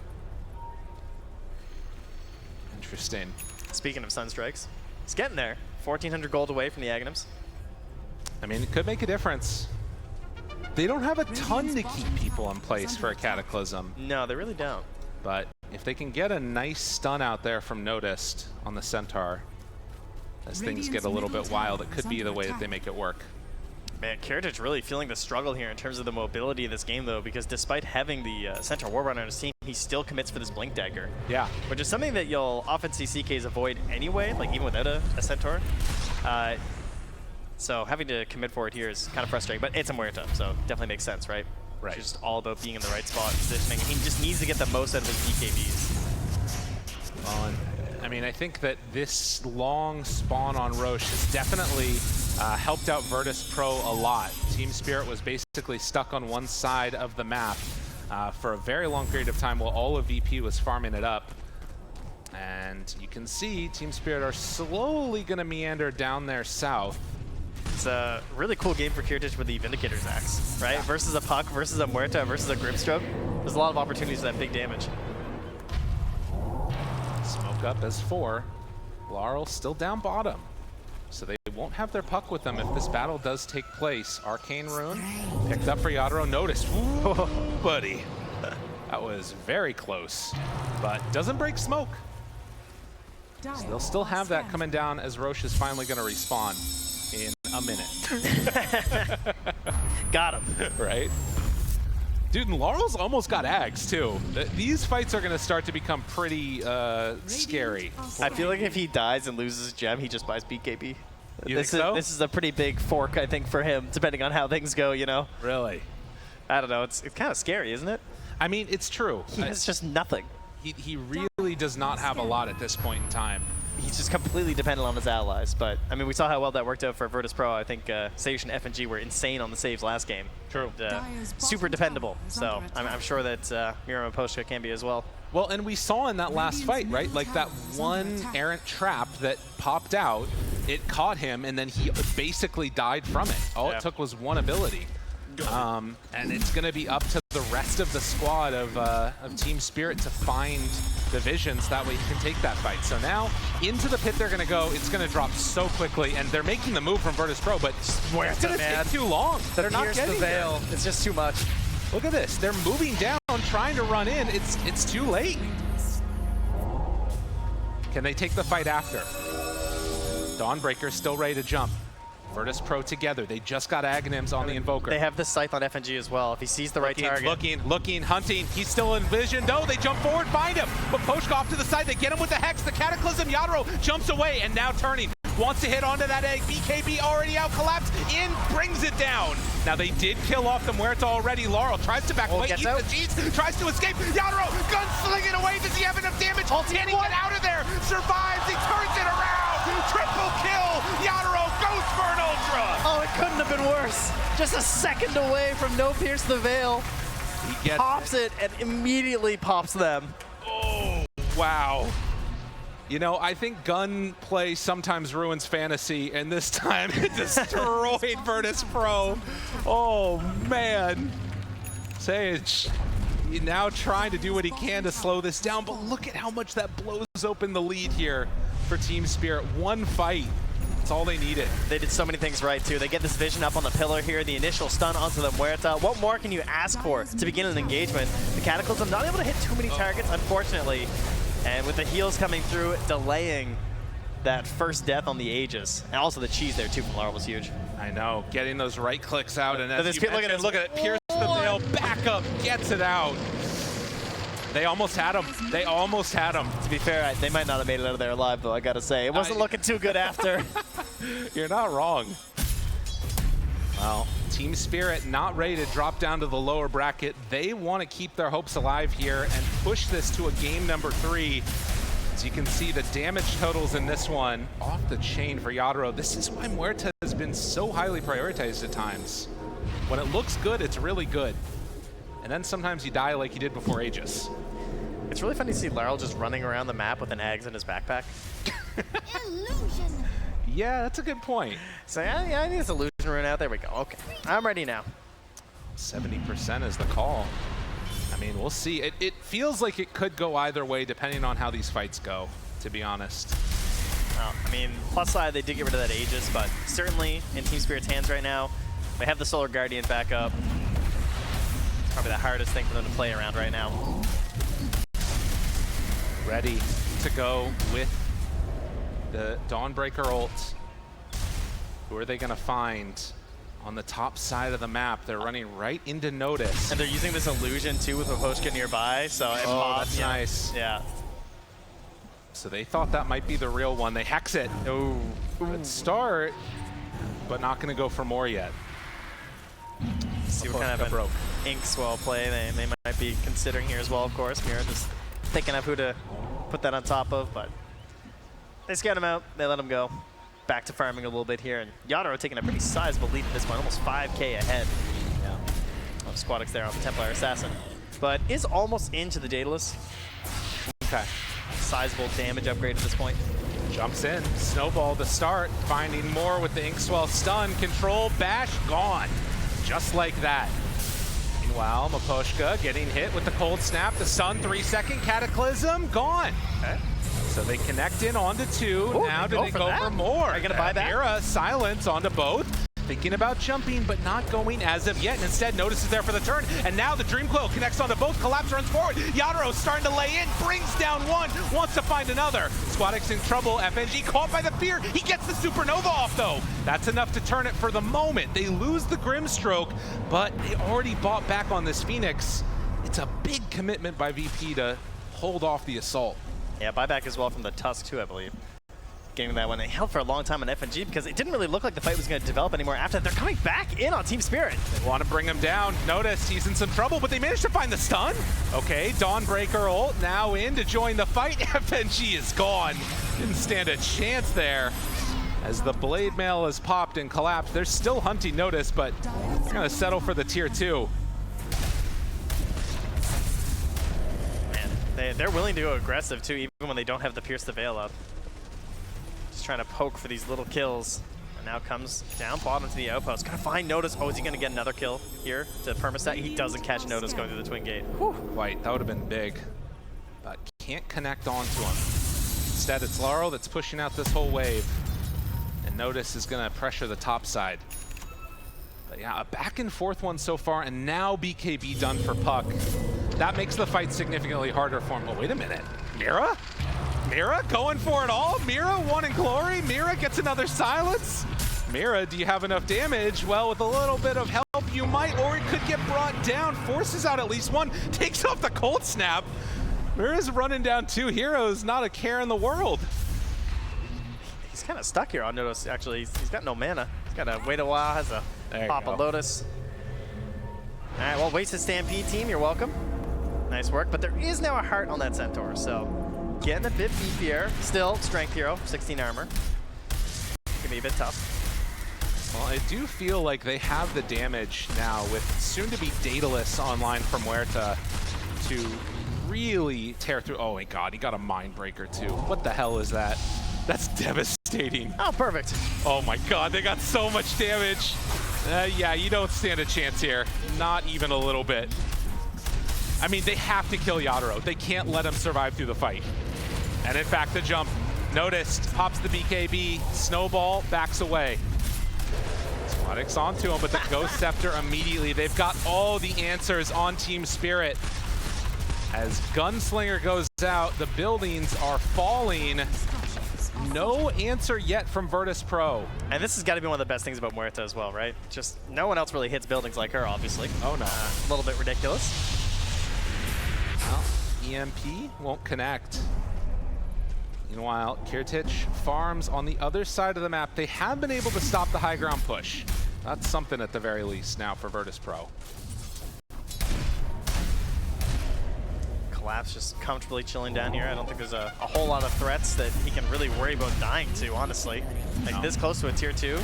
Interesting. Speaking of Sunstrikes, it's getting there. 1,400 gold away from the Aghanims. I mean, it could make a difference. They don't have a ton to keep people in place for a Cataclysm. No, they really don't. But if they can get a nice stun out there from Noticed on the Centaur, as things get a little bit wild, it could be the way that they make it work. Man, Kirtich really feeling the struggle here in terms of the mobility of this game, though, because despite having the Centaur Warrunner on his team, he still commits for this Blink Dagger. Yeah. Which is something that you'll often see CKs avoid anyway, like even without a Centaur. So having to commit for it here is kind of frustrating, but it's a Muerta, so definitely makes sense, right? Right. It's just all about being in the right spot, positioning. He just needs to get the most out of his BKBs. Well, and I mean, I think that this long spawn on Roche has definitely helped out Virtus.pro a lot. Team Spirit was basically stuck on one side of the map for a very long period of time while all of VP was farming it up. And you can see Team Spirit are slowly going to meander down there south. It's a really cool game for Kirtich with the Vindicator's Axe, right? Yeah. Versus a Puck, versus a Muerta, versus a Grimstroke. There's a lot of opportunities for that big damage. Smoke up as 4. Laurel still down bottom. So they won't have their Puck with them if this battle does take place. Arcane Rune picked up for Yadro. Noticed. Ooh, buddy. That was very close, but doesn't break smoke. So they'll still have that coming down as Roche is finally going to respawn in a minute. Got him. Right? Dude, and Laurel's almost got Ags, too. These fights are going to start to become pretty scary. I feel like if he dies and loses gem, he just buys BKB. You think so? This is a pretty big fork, I think, for him, depending on how things go, you know? Really? I don't know. It's kind of scary, isn't it? I mean, it's true. He has just nothing. He really does not have a lot at this point in time. He's just completely dependent on his allies. But, I mean, we saw how well that worked out for Virtus.pro. I think Sage and FNG were insane on the saves last game. True. And, super dependable. So I'm sure that Miriam and Poshka can be as well. Well, and we saw in that last fight, right? Like that one errant trap that popped out, it caught him, and then he basically died from it. All it took was one ability. And it's going to be up to the rest of the squad of Team Spirit to find the visions. That way he can take that fight. So now into the pit they're going to go. It's going to drop so quickly, and they're making the move from Virtus.pro, but it's going to take too long. They're not getting the veil. It's just too much. Look at this. They're moving down, trying to run in. It's too late. Can they take the fight after? Dawnbreaker's still ready to jump. Virtus.pro together. They just got Aghanims on the Invoker. They have the Scythe on FNG as well. If he sees the right target. Looking, hunting. He's still in vision. No, they jump forward, find him. But Poshka off to the side. They get him with the Hex. The Cataclysm. Yadro jumps away and now turning. Wants to hit onto that egg. BKB already out. Collapse in. Brings it down. Now they did kill off the Muerta already. Laurel tries to back away. Eats the cheese. Tries to escape. Yadro gunslinging away. Does he have enough damage? Can he get out of there? Survives. He turns it around. Triple kill. Yadro goes for an Ultra. Oh, it couldn't have been worse. Just a second away from no pierce the veil. He pops it and immediately pops them. Oh, wow. You know, I think gunplay sometimes ruins fantasy, and this time it destroyed Virtus.pro. Oh, man. Sage now trying to do what he can to slow this down, but look at how much that blows open the lead here for Team Spirit. One fight That's all they needed. They did so many things right, too. They get this vision up on the pillar here, the initial stun onto the Muerta. What more can you ask for to begin an engagement? The Cataclysm not able to hit too many targets, unfortunately. And with the heals coming through, delaying that first death on the Aegis. And also the cheese there, too, from Larl was huge. I know, getting those right clicks out, and as look at it, pierce the veil, back up, gets it out. They almost had him. They almost had him. To be fair, they might not have made it out of there alive, though, I gotta say. It wasn't looking too good after. You're not wrong. Well, Team Spirit not ready to drop down to the lower bracket. They want to keep their hopes alive here and push this to a game number 3. As you can see, the damage totals in this one off the chain for Yadro. This is why Muerta has been so highly prioritized at times. When it looks good, it's really good. And then sometimes you die like you did before Aegis. It's really funny to see Larl just running around the map with an eggs in his backpack. Illusion. Yeah, that's a good point. So yeah, I need this illusion rune out. There we go. Okay, I'm ready now. 70% is the call. I mean, we'll see. It feels like it could go either way depending on how these fights go, to be honest. I mean, plus side, they did get rid of that Aegis, but certainly in Team Spirit's hands right now, they have the Solar Guardian back up. It's probably the hardest thing for them to play around right now. Ready to go with the Dawnbreaker ult. Who are they going to find on the top side of the map? They're running right into Notice. And they're using this illusion, too, with Maposhka nearby, so it pops. That's nice. Yeah. So they thought that might be the real one. They hex it. Oh, Good start, but not going to go for more yet. See what kind of an ink swell play they might be considering here as well, of course. Mira just thinking of who to put that on top of, but they scout him out. They let him go. Back to farming a little bit here, and Yadro taking a pretty sizable lead at this point, almost 5K ahead. Yeah. Of Squadix there on the Templar Assassin, but is almost into the Daedalus. Okay. Sizable damage upgrade at this point. Jumps in, Snowball to start, finding more with the Inkswell stun, control, bash, gone. Just like that. Meanwhile, Maposhka getting hit with the cold snap, the stun, 3-second Cataclysm, gone. Okay. So they connect in onto 2. Ooh, now do they go for more? Are you gonna buy that? Mira, silence onto both. Thinking about jumping, but not going as of yet. And instead, Notice is there for the turn. And now the Dream Coil connects onto both. Collapse runs forward. Yadro starting to lay in, brings down one, wants to find another. Squadix in trouble. FNG caught by the fear. He gets the Supernova off, though. That's enough to turn it for the moment. They lose the Grimstroke, but they already bought back on this Phoenix. It's a big commitment by VP to hold off the assault. Yeah, buyback as well from the Tusk, too, I believe. Getting that one. They held for a long time on FNG because it didn't really look like the fight was going to develop anymore after that. They're coming back in on Team Spirit. They want to bring him down. Notice he's in some trouble, but they managed to find the stun. Okay, Dawnbreaker ult now in to join the fight. FNG is gone. Didn't stand a chance there. As the Blade Mail is popped and collapsed, they're still hunting Notice, but they're going to settle for the tier 2. Man, they're willing to go aggressive, too, even when they don't have the Pierce the Veil up. Trying to poke for these little kills, and now comes down bottom to the outpost. Gonna find Notice. Oh, is he gonna get another kill here to permastat? He doesn't catch Notice going through the twin gate. Whew. White, that would have been big, but can't connect onto him. Instead, it's Larl that's pushing out this whole wave, and Notice is gonna pressure the top side. But yeah, a back and forth one so far, and now BKB done for Puck. That makes the fight significantly harder for him. Oh, wait a minute, Mira? Mira going for it all. Mira wanting glory. Mira gets another silence. Mira, do you have enough damage? Well, with a little bit of help, you might, or it could get brought down. Forces out at least one. Takes off the cold snap. Mira's running down 2 heroes. Not a care in the world. He's kind of stuck here on Notice, actually. He's got no mana. He's got to wait a while. Has a pop a Lotus. All right, well, wasted Stampede team. You're welcome. Nice work. But there is now a heart on that Centaur, so getting a bit beefier. Still, strength hero, 16 armor. Gonna be a bit tough. Well, I do feel like they have the damage now with soon-to-be Daedalus online from Muerta to really tear through. Oh my god, he got a Mindbreaker too. What the hell is that? That's devastating. Oh, perfect. Oh my god, they got so much damage. Yeah, you don't stand a chance here. Not even a little bit. I mean, they have to kill Yadro. They can't let him survive through the fight. And in fact, the jump. Noticed, pops the BKB, Snowball backs away. Squadix onto him, but the Ghost Scepter immediately. They've got all the answers on Team Spirit. As Gunslinger goes out, the buildings are falling. No answer yet from Virtus.pro. And this has got to be one of the best things about Muerta as well, right? Just no one else really hits buildings like her, obviously. Oh no. A little bit ridiculous. Well, EMP won't connect. Meanwhile, Kirtich farms on the other side of the map. They have been able to stop the high ground push. That's something at the very least now for Virtus.pro. Collapse just comfortably chilling down here. I don't think there's a whole lot of threats that he can really worry about dying to, honestly. Like this close to a tier 2,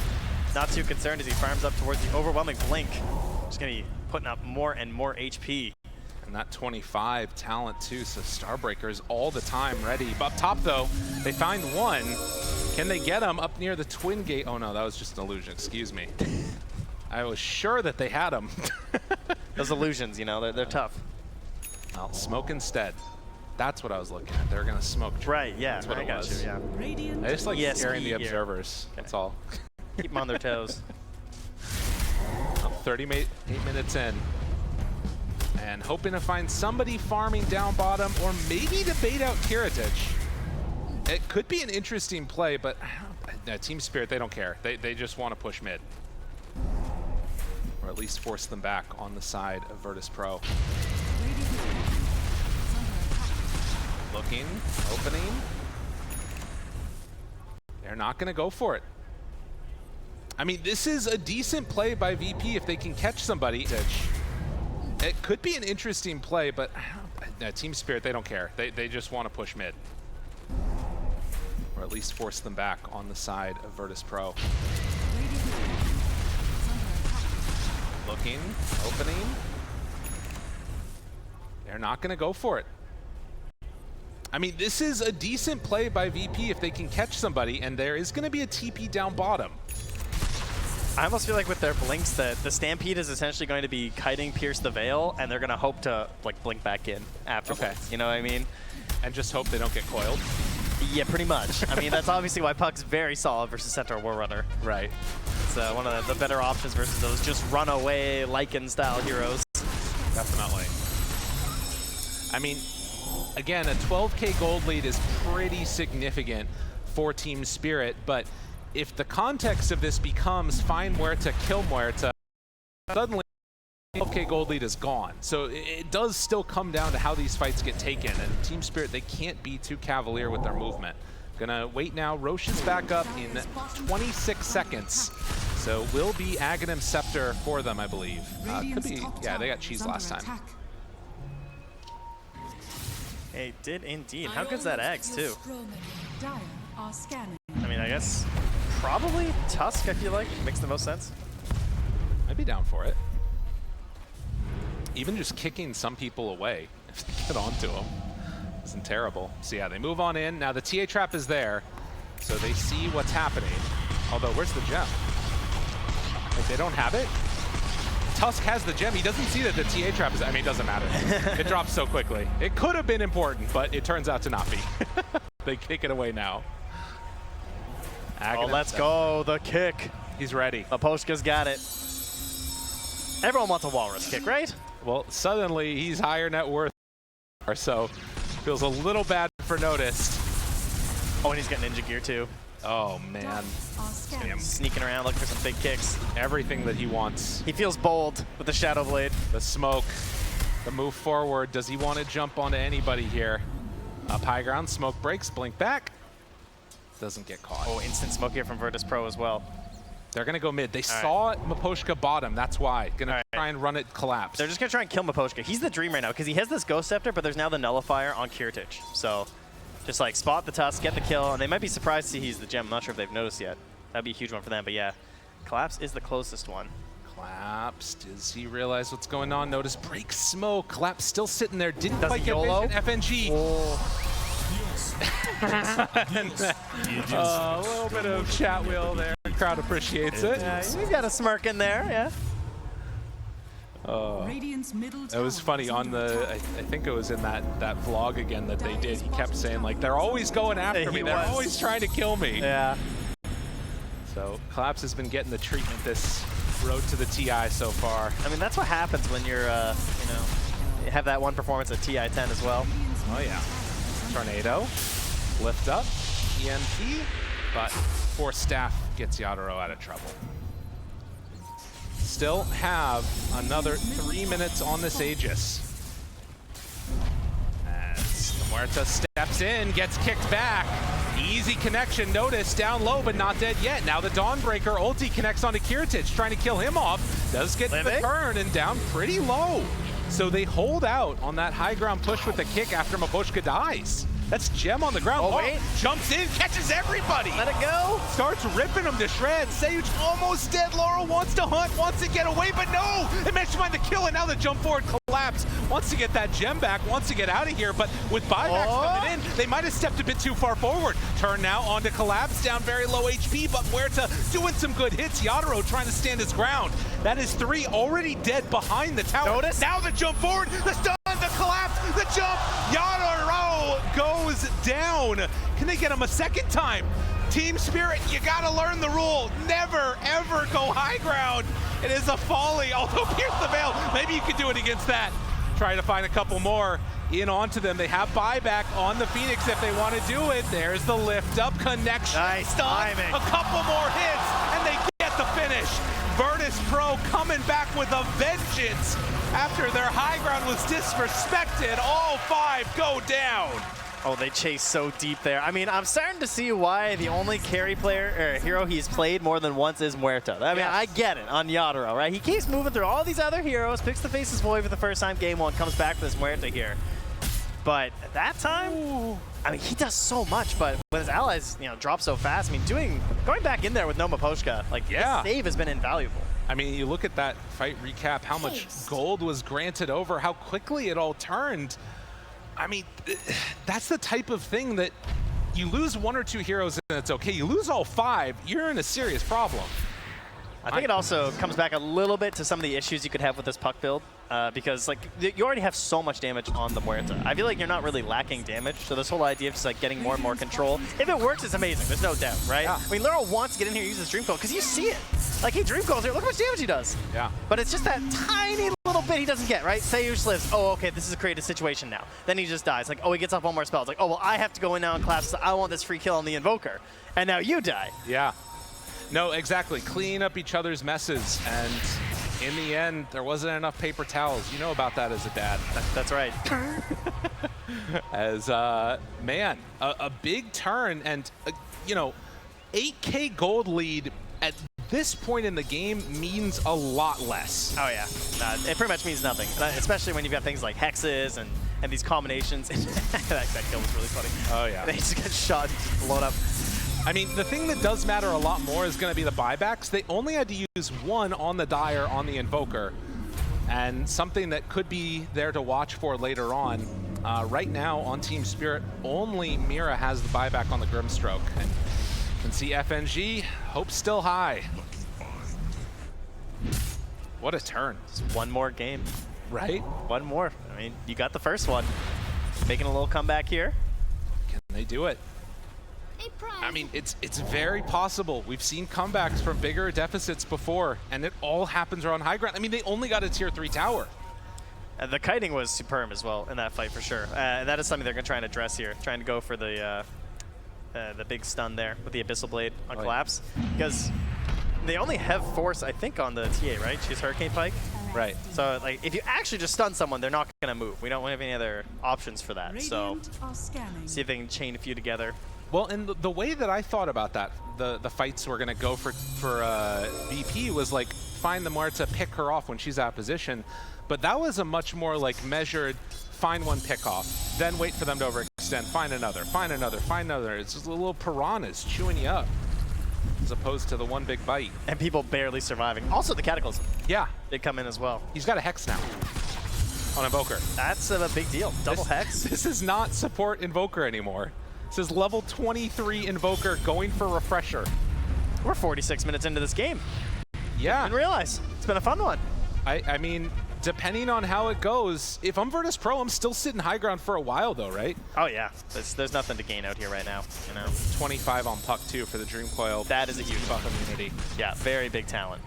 not too concerned as he farms up towards the overwhelming Blink. Just gonna be putting up more and more HP. And that 25 talent too, so Starbreaker's all the time ready. Up top though, they find one. Can they get him up near the twin gate? Oh no, that was just an illusion, excuse me. I was sure that they had him. Those illusions, you know, they're tough. Well, smoke instead. That's what I was looking at. They're gonna smoke. Right, yeah, That's what I got you, yeah. I just like scaring the here. observers, that's all. Keep them on their toes. 38 minutes in. And hoping to find somebody farming down bottom, or maybe to bait out Kiritich. It could be an interesting play, but Team Spirit, they don't care. They just want to push mid. Or at least force them back on the side of Virtus.pro. Looking, opening. They're not going to go for it. I mean, this is a decent play by VP if they can catch somebody. It could be an interesting play, but Team Spirit, they don't care. They just want to push mid. Or at least force them back on the side of Virtus.pro. Looking, opening. They're not going to go for it. I mean, this is a decent play by VP if they can catch somebody, and there is going to be a TP down bottom. I almost feel like with their blinks that the Stampede is essentially going to be kiting Pierce the Veil, and they're going to hope to like blink back in afterwards. Okay. You know what I mean? And just hope they don't get coiled. Yeah, pretty much. I mean, that's obviously why Puck's very solid versus Centaur War Runner. Right. It's one of the better options versus those just runaway Lycan-style heroes. Definitely. I mean, again, a 12K gold lead is pretty significant for Team Spirit, but if the context of this becomes find Muerta, kill Muerta, suddenly 12K gold lead is gone. So it does still come down to how these fights get taken, and Team Spirit, they can't be too cavalier with their movement. Gonna wait now. Roche is back up in 26 seconds. So will be Aghanim Scepter for them, I believe. Could be, yeah, they got cheese last time. They did indeed. How good's that Axe, too? I mean, I guess probably Tusk, I feel like, makes the most sense. I'd be down for it. Even just kicking some people away if they get onto them isn't terrible. So yeah, they move on in. Now the TA trap is there, so they see what's happening. Although, where's the gem? Like, they don't have it? Tusk has the gem. He doesn't see that the TA trap is, I mean, it doesn't matter. It drops so quickly. It could have been important, but it turns out to not be. They kick it away now. Oh, let's go, the kick. He's ready. Aposhka's got it. Everyone wants a walrus kick, right? Well, suddenly he's higher net worth, so feels a little bad for Noticed. Oh, and he's got ninja gear too. Oh man, sneaking around looking for some big kicks. Everything that he wants. He feels bold with the Shadow Blade. The smoke, the move forward. Does he want to jump onto anybody here? Up high ground, smoke breaks, blink back. Doesn't get caught. Oh, instant smoke here from Virtus.pro as well. They're going to go mid. They saw Miposhka bottom. That's why. Going to try and run it collapse. They're just going to try and kill Miposhka. He's the dream right now because he has this Ghost Scepter, but there's now the Nullifier on Kiritich. So just like spot the Tusk, get the kill, and they might be surprised to see he's the gem. I'm not sure if they've noticed yet. That'd be a huge one for them, but yeah. Collapse is the closest one. Collapse. Does he realize what's going on? Notice break smoke. Collapse still sitting there. Didn't quite get vision. FNG. Oh. A little bit of chat wheel there. The crowd appreciates it. Yeah, he's got a smirk in there, yeah. It was funny on the, I think it was in that vlog again that they did. He kept saying like, they're always going after me. They're always trying to kill me. Yeah. So Collapse has been getting the treatment this road to the TI so far. I mean, that's what happens when you're, you know, you have that one performance at TI10 as well. Oh yeah. Tornado, lift up, EMP, but Force Staff gets Yadoro out of trouble. Still have another 3 minutes on this Aegis. As the Muerta steps in, gets kicked back. Easy connection, notice, down low, but not dead yet. Now the Dawnbreaker ulti connects onto Kiritich, trying to kill him off. Does get the turn and down pretty low. So they hold out on that high ground push with the kick after Mabushka dies. That's Gem on the ground. Oh, wait. Jumps in, catches everybody. Let it go. Starts ripping him to shreds. Sage almost dead. Laurel wants to hunt, wants to get away, but no! They managed to find the kill, and now the jump forward Collapse. Wants to get that Gem back, wants to get out of here, but with buybacks coming in, they might have stepped a bit too far forward. Turn now onto Collapse, down very low HP, but Muerta doing some good hits. Yadoro trying to stand his ground. That is 3 already dead behind the tower. Notice. Now the jump forward, the stun, the Collapse, the jump. Yadoro goes down. Can they get him a second time? Team Spirit, you gotta learn the rule. Never, ever go high ground. It is a folly, although pierce the veil. Maybe you could do it against that. Try to find a couple more in onto them. They have buyback on the Phoenix if they want to do it. There's the lift up connection. Nice timing. A couple more hits, and they get the finish. Virtus.pro coming back with a vengeance after their high ground was disrespected. All 5 go down. Oh, they chase so deep there. I mean, I'm starting to see why the only carry player or hero he's played more than once is Muerta. I mean, I get it on Yadoro, right? He keeps moving through all these other heroes, picks the Faceless Void for the first time game 1, comes back for this Muerta here. But at that time, I mean, he does so much, but when his allies, you know, drop so fast, I mean, going back in there with no Maposhka, like, his save has been invaluable. I mean, you look at that fight recap, how much gold was granted over, how quickly it all turned. I mean, that's the type of thing that you lose 1 or 2 heroes and it's okay. You lose all 5, you're in a serious problem. I think it also comes back a little bit to some of the issues you could have with this puck build, because like you already have so much damage on the Muerta. I feel like you're not really lacking damage, so this whole idea of just like getting more and more control, if it works, it's amazing. There's no doubt, right? Yeah. I mean, Laurel wants to get in here and use his Dream Coil because you see it. Like, he Dream Coils here, look how much damage he does. Yeah. But it's just that tiny little bit he doesn't get, right? Sayush lives. Oh, okay, this is a creative situation now. Then he just dies. Like, oh, he gets off 1 more spell. It's like, oh, well, I have to go in now and collapse. I want this free kill on the Invoker. And now you die. Yeah. No, exactly. Clean up each other's messes. And in the end, there wasn't enough paper towels. You know about that as a dad. That's right. As, man, a big turn. And, you know, 8K gold lead at this point in the game means a lot less. Oh, yeah. It pretty much means nothing, especially when you've got things like hexes and these combinations. that kill was really funny. Oh, yeah. They just get shot and just blown up. I mean, the thing that does matter a lot more is going to be the buybacks. They only had to use 1 on the Dire on the Invoker, and something that could be there to watch for later on. Right now on Team Spirit, only Mira has the buyback on the Grimstroke. And you can see FNG, hope still high. What a turn. Just 1 more game. Right? 1 more. I mean, you got the first one. Making a little comeback here. Can they do it? I mean, it's very possible. We've seen comebacks from bigger deficits before, and it all happens around high ground. I mean, they only got a tier 3 tower. The kiting was superb as well in that fight for sure. And that is something they're going to try and address here. Trying to go for the big stun there with the Abyssal Blade on Collapse. Because they only have force, I think, on the TA, right? She's Hurricane Pike. Right. So, like, if you actually just stun someone, they're not going to move. We don't have any other options for that. So, see if they can chain a few together. Well, and the way that I thought about that, the fights we're going to go for VP was like, find the Muerta, pick her off when she's out of position. But that was a much more like measured, find 1 pick off, then wait for them to overextend, find another, find another, find another. It's just little piranhas chewing you up, as opposed to the 1 big bite. And people barely surviving. Also, the Cataclysm. Yeah. They come in as well. He's got a Hex now on Invoker. That's a big deal. Double Hex. This is not support Invoker anymore. This is level 23 Invoker going for Refresher. We're 46 minutes into this game. Yeah. Didn't realize. It's been a fun one. I mean, depending on how it goes, if I'm Virtus.pro, I'm still sitting high ground for a while though, right? Oh yeah, there's nothing to gain out here right now. You know, 25 on puck too for the Dream Coil. that is a huge buff immunity. Yeah, very big talent.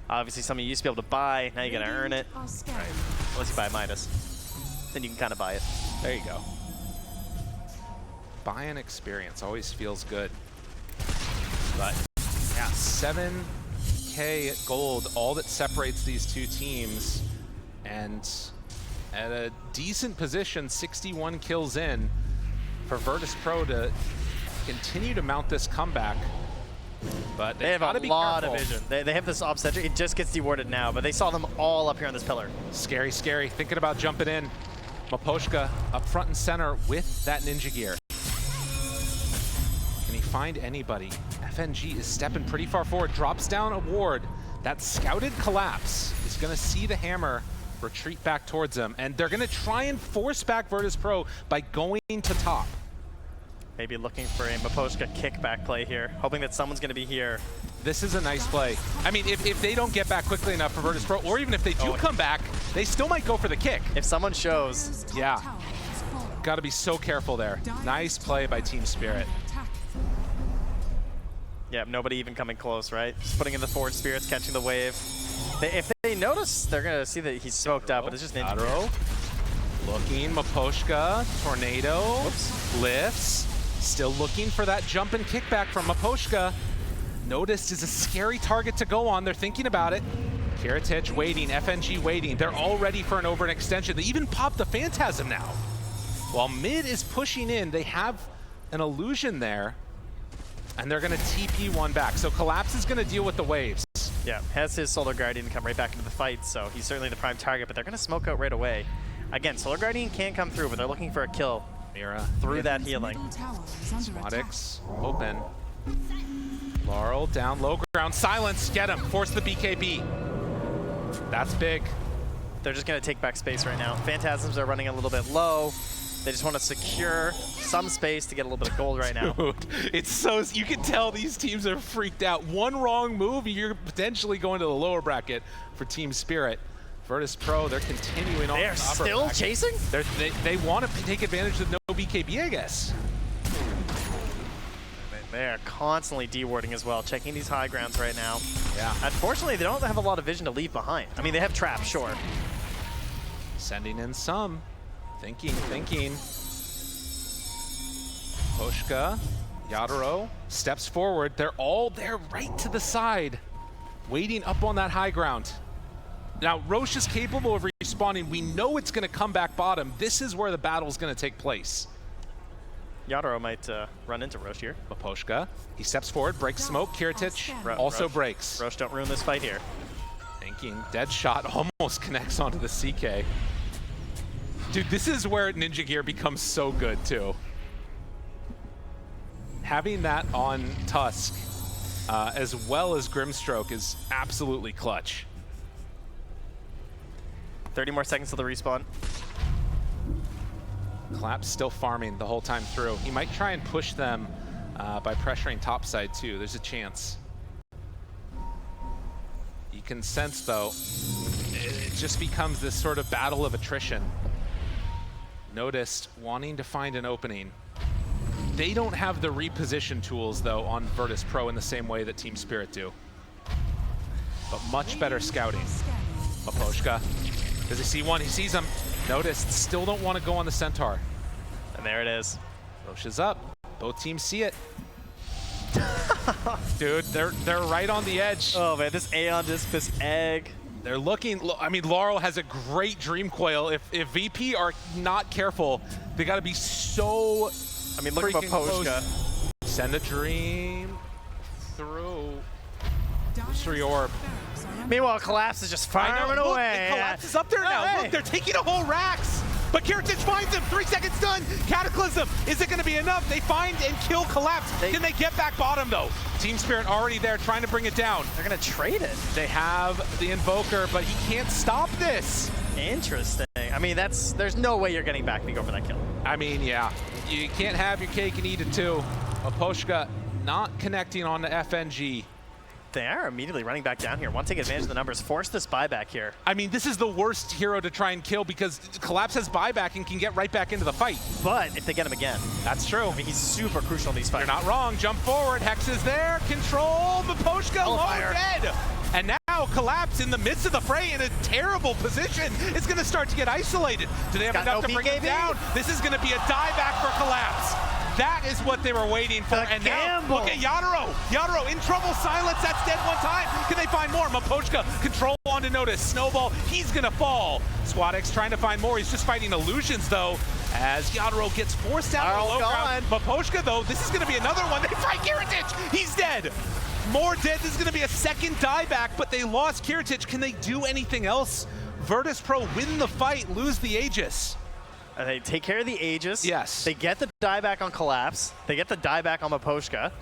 Obviously, something you used to be able to buy. Now you gotta earn it. Right. Unless you buy Midas, then you can kind of buy it. There you go. Buy an experience always feels good. But yeah, 7K gold, all that separates these two teams. And at a decent position, 61 kills in for Virtus.pro to continue to mount this comeback. But They have gotta a be lot careful. of vision. They have this op sentry. It just gets dewarded now, but they saw them all up here on this pillar. Scary, scary. Thinking about jumping in. Maposhka up front and center with that ninja gear. Can he find anybody? FNG is stepping pretty far forward. Drops down a ward. That scouted collapse is going to see the hammer retreat back towards them. And they're going to try and force back Virtus.pro by going to top. Maybe looking for a Maposhka kickback play here, hoping that someone's going to be here. This is a nice play. I mean, if they don't get back quickly enough for Virtus.pro, or even if they do come back, they still might go for the kick. If someone shows, Yeah. Got to be so careful there. Nice play by Team Spirit. yeah, nobody even coming close, right? Just putting in the forward spirits, catching the wave. If they notice, they're going to see that he's smoked out, but it's just ninja. Adro. Looking, Maposhka, Tornado, Whoops. lifts. Still looking for that jump and kickback from Maposhka. Noticed is a scary target to go on. They're thinking about it. Kiritich waiting, FNG waiting. They're all ready for an over an extension. They even popped the Phantasm now. While mid is pushing in, they have an illusion there, and they're gonna TP one back. So Collapse is gonna deal with the waves. Yeah, has his Solar Guardian come right back into the fight, so he's certainly the prime target, but they're going to smoke out right away. Again, Solar Guardian can't come through, but they're looking for a kill Mira through that healing. Swadix open. Laurel down low ground. Silence, get him. Force the BKB. That's big. They're just going to take back space right now. Phantasms are running a little bit low. They just want to secure some space to get a little bit of gold right now. Dude, it's so, you can tell these teams are freaked out. One wrong move, you're potentially going to the lower bracket for Team Spirit. Virtus.pro, they're continuing on. They are the upper still bracket. chasing? They want to take advantage of no BKB, I guess. They are constantly dewarding as well, checking these high grounds right now. Yeah. Unfortunately, they don't have a lot of vision to leave behind. I mean, they have traps, sure. Sending in some. Thinking. Poshka, Yadaro steps forward. They're all there right to the side, waiting up on that high ground. Now, Roche is capable of respawning. We know it's going to come back bottom. This is where the battle is going to take place. Yadaro might run into Roche here. Maposhka, he steps forward, breaks smoke. Kiritich also Roche. breaks. Roche, don't ruin this fight here. Thinking, dead shot almost connects onto the CK. Dude, this is where Ninja Gear becomes so good too. Having that on Tusk, as well as Grimstroke, is absolutely clutch. 30 more seconds till the respawn. Clap's still farming the whole time through. He might try and push them by pressuring topside too. There's a chance. You can sense though, it just becomes this sort of battle of attrition. Noticed wanting to find an opening. They don't have the reposition tools though on Virtus.pro in the same way that Team Spirit do. But much better scouting. Maposhka, does he see one? He sees him. Noticed, still don't want to go on the Centaur. And there it is. Roche is up. Both teams see it. Dude, they're right on the edge. Oh man, this Aeon Disc, this egg. They're looking, I mean, Laurel has a great Dream Coil. If VP are not careful, they gotta be so I mean, look at freaking Maposhka. close. Send a Dream through. Mystery Orb. Meanwhile, Collapse is just farming Look, away. Collapse is up there now. Hey. Look, they're taking a whole Rax. But Kiritich finds him. 3 seconds done. Cataclysm. Is it going to be enough? They find and kill Collapse. Can they get back bottom, though? Team Spirit already there trying to bring it down. They're going to trade it. They have the Invoker, but he can't stop this. Interesting. I mean, there's no way you're getting back to go for that kill. I mean, yeah. You can't have your cake and eat it, too. Maposhka not connecting on the FNG. they are immediately running back down here. Want to take advantage of the numbers, force this buyback here. I mean, this is the worst hero to try and kill because Collapse has buyback and can get right back into the fight. But if they get him again. That's true. I mean, he's super crucial in these fights. You're not wrong. Jump forward. Hex is there. Control. Maposhka low dead. And now Collapse in the midst of the fray in a terrible position is going to start to get isolated. Do they have enough to bring him down? This is going to be a dieback for Collapse. That is what they were waiting for. And now, look at Yadro. Yadro in trouble. Silence. That's dead one time. Can they find more? Maposhka, control on to notice. Snowball, he's going to fall. SquadX trying to find more. He's just fighting illusions, though, as Yadro gets forced out of the low ground. Maposhka, though, this is going to be another one. They fight Kiritich. He's dead. More dead. This is going to be a second dieback, but they lost Kiritich. Can they do anything else? Virtus.pro win the fight, lose the Aegis. They take care of the Aegis. Yes. They get the dieback on Collapse. They get the dieback on Maposhka.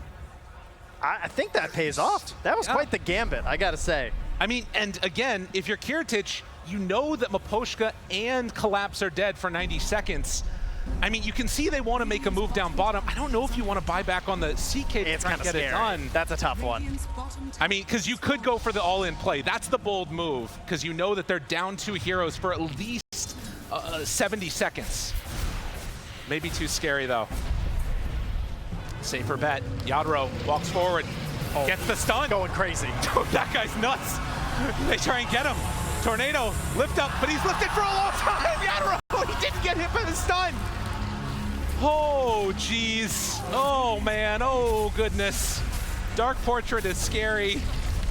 I think that pays off. That was quite the gambit, I gotta say. I mean, and again, if you're Kiritich, you know that Maposhka and Collapse are dead for 90 seconds. I mean, you can see they want to make a move down bottom. I don't know if you want to buy back on the CK to try and get it done. That's a tough one. I mean, because you could go for the all-in play. That's the bold move, because you know that they're down 2 heroes for at least 70 seconds. Maybe too scary, though. Safer bet. Yadro walks forward, gets the stun. Going crazy. That guy's nuts. They try and get him. Tornado, lift up, but he's lifted for a long time. Yadro, he didn't get hit by the stun. Oh, jeez. Oh, man. Oh, goodness. Dark Portrait is scary.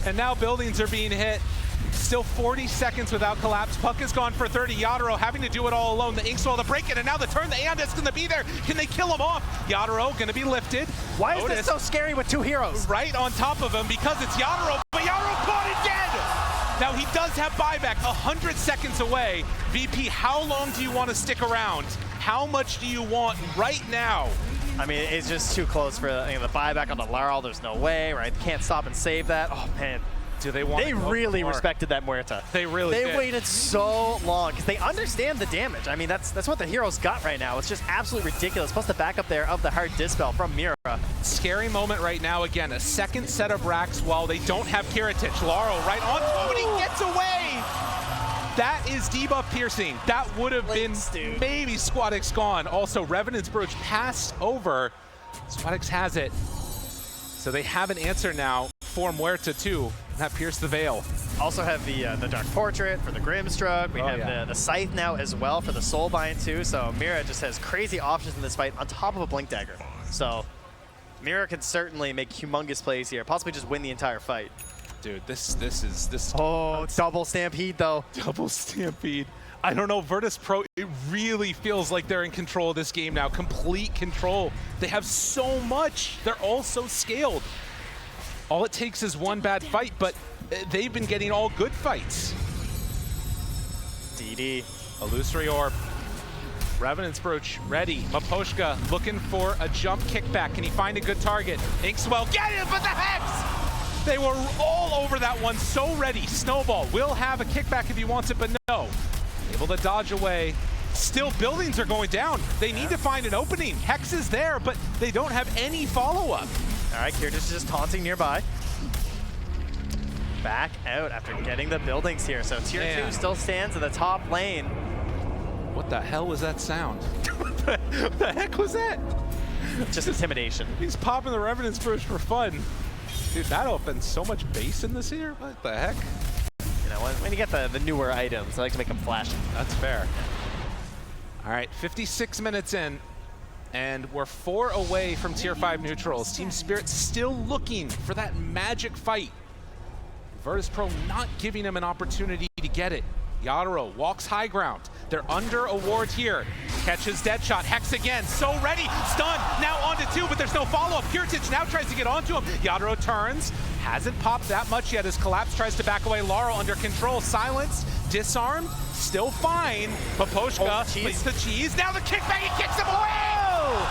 And now buildings are being hit. Still 40 seconds without Collapse. Puck is gone for 30. Yadro having to do it all alone. The Inkswell to break it, and now the turn. The Andet's going to be there. Can they kill him off? Yadro going to be lifted. Why is this so scary with 2 heroes? Right on top of him because it's Yadro, but Yadro caught it dead. Now he does have buyback 100 seconds away. VP, how long do you want to stick around? How much do you want right now? I mean, it's just too close for the buyback on the Laurel. There's no way, right? Can't stop and save that. Oh, man. Do they want? They really respected that Muerta. They really did. They waited so long because they understand the damage. I mean, that's what the heroes got right now. It's just absolutely ridiculous. Plus the backup there of the hard dispel from Mira. Scary moment right now. Again, a second set of racks while they don't have Kiritich. Laurel right on. Oh, and he gets away. That is debuff piercing. That would have been maybe SquadX gone. Also, Revenant's Brooch passed over. SquadX has it. So they have an answer now for Muerta too. That pierced the veil. Also have the Dark Portrait for the Grimstruck. We have the Scythe now as well for the Soulbind too. So Mira just has crazy options in this fight on top of a Blink Dagger. So Mira can certainly make humongous plays here, possibly just win the entire fight. Dude, this. Oh, double Stampede though. Double Stampede. I don't know, Virtus.pro, it really feels like they're in control of this game now. Complete control. They have so much. They're all so scaled. All it takes is one bad fight, but they've been getting all good fights. DD. Illusory Orb. Revenant's Brooch ready. Maposhka looking for a jump kickback. Can he find a good target? Inkswell, get him, but the Hex! They were all over that one, so ready. Snowball will have a kickback if he wants it, but no. Able to dodge away. Still, buildings are going down. They need to find an opening. Hex is there, but they don't have any follow-up. All right, Kiritich is just taunting nearby. Back out after getting the buildings here. So tier 2 still stands in the top lane. What the hell was that sound? What the heck was that? Just intimidation. He's popping the Revenant's Brooch for fun. Dude, that opens so much base in this here. What the heck? You know, when you get the newer items, I like to make them flashy. That's fair. All right, 56 minutes in, and we're 4 away from tier 5 neutrals. Team Spirit still looking for that magic fight. Virtus.pro not giving him an opportunity to get it. Yadro walks high ground. They're under a ward here. Catches Deadshot. Hex again. So ready. Stun. Now onto 2, but there's no follow-up. Kiritich now tries to get onto him. Yadro turns. Hasn't popped that much yet as Collapse tries to back away. Laurel under control. Silenced. Disarmed. Still fine. Maposhka plays the cheese. Now the kickback. He kicks him away.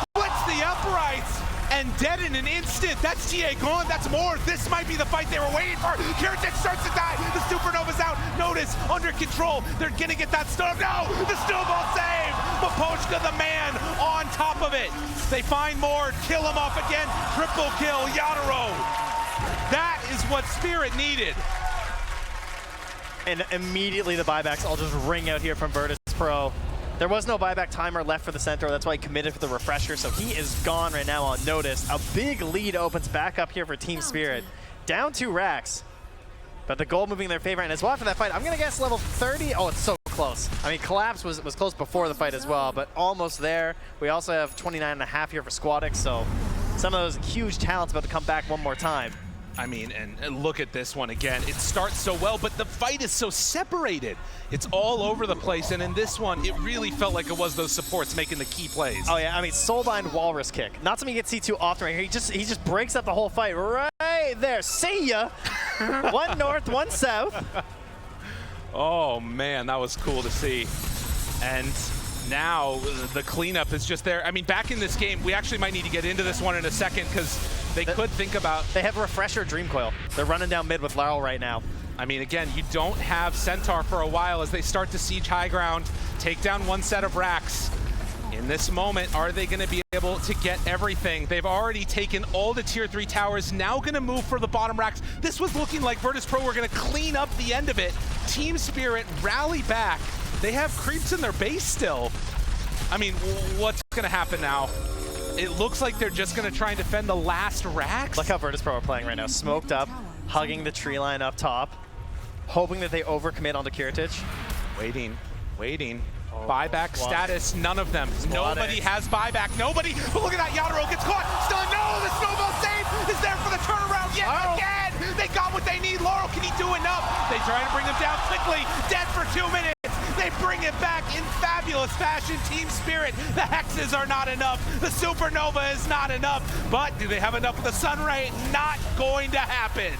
Splits the uprights. And dead in an instant. That's TA gone. That's more. This might be the fight they were waiting for. Kiritich starts to die. The Supernova's out. Notice under control. They're going to get that stun. No! The snowball save! Maposhka, the man, on top of it. They find more. Kill him off again. Triple kill. Yadro. That is what Spirit needed. And immediately the buybacks all just ring out here from Virtus.pro. There was no buyback timer left for the Centaur. That's why he committed for the refresher. So he is gone right now on notice. A big lead opens back up here for Team Spirit. Down 2 racks. But the gold moving in their favor. And as well after that fight, I'm going to guess level 30. Oh, it's so close. I mean, Collapse was close before the fight as well, but almost there. We also have 29.5 here for Squadix. So some of those huge talents about to come back one more time. I mean, and look at this one again. It starts so well, but the fight is so separated. It's all over the place, and in this one, it really felt like it was those supports making the key plays. Oh yeah, I mean, Soulbind Walrus Kick. Not something you get to see too often right here. He just breaks up the whole fight right there. See ya! 1 north, 1 south. Oh man, that was cool to see. And now the cleanup is just there. I mean, back in this game, we actually might need to get into this one in a second because they could think about... They have Refresher Dream Coil. They're running down mid with Laurel right now. I mean, again, you don't have Centaur for a while as they start to siege high ground, take down 1 set of racks. In this moment, are they going to be able to get everything? They've already taken all the tier 3 towers, now going to move for the bottom racks. This was looking like Virtus.pro were going to clean up the end of it. Team Spirit rally back. They have creeps in their base still. I mean, what's going to happen now? It looks like they're just going to try and defend the last racks. Look how Virtus.pro are playing right now. Smoked up, hugging the tree line up top, hoping that they overcommit onto Kiritich. Waiting. Buyback status, none of them. Nobody has buyback, nobody. But look at that, Yatoro gets caught. Still, no, the snowball save is there for the turnaround yet again. They got what they need. Laurel, can he do enough? They try to bring him down quickly. Dead for 2 minutes. They bring it back in fabulous fashion. Team Spirit, the hexes are not enough. The supernova is not enough. But do they have enough of the sun ray? Not going to happen.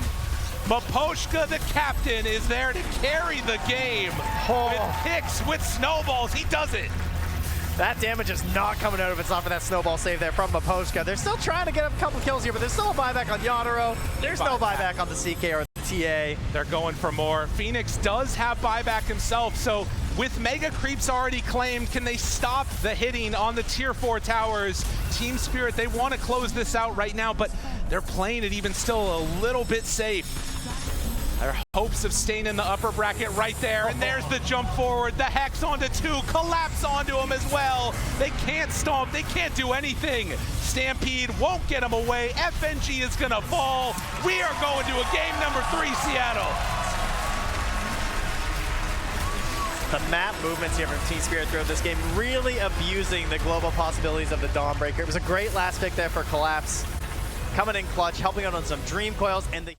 Maposhka, the captain, is there to carry the game. With picks, with snowballs, he does it. That damage is not coming out if it's not for that snowball save there from Maposhka. They're still trying to get a couple kills here, but there's still a buyback on Yatoro. There's no buyback on the CK or the TA. They're going for more. Phoenix does have buyback himself, so with mega creeps already claimed, can they stop the hitting on the tier 4 towers? Team Spirit, they want to close this out right now, but they're playing it even still a little bit safe. Their hopes of staying in the upper bracket right there, and there's the jump forward, the Hex onto 2, Collapse onto him as well. They can't stomp, they can't do anything. Stampede won't get him away, FNG is gonna fall. We are going to a game number 3, Seattle. The map movements here from Team Spirit throughout this game, really abusing the global possibilities of the Dawnbreaker. It was a great last pick there for Collapse. Coming in clutch, helping out on some Dream Coils, and the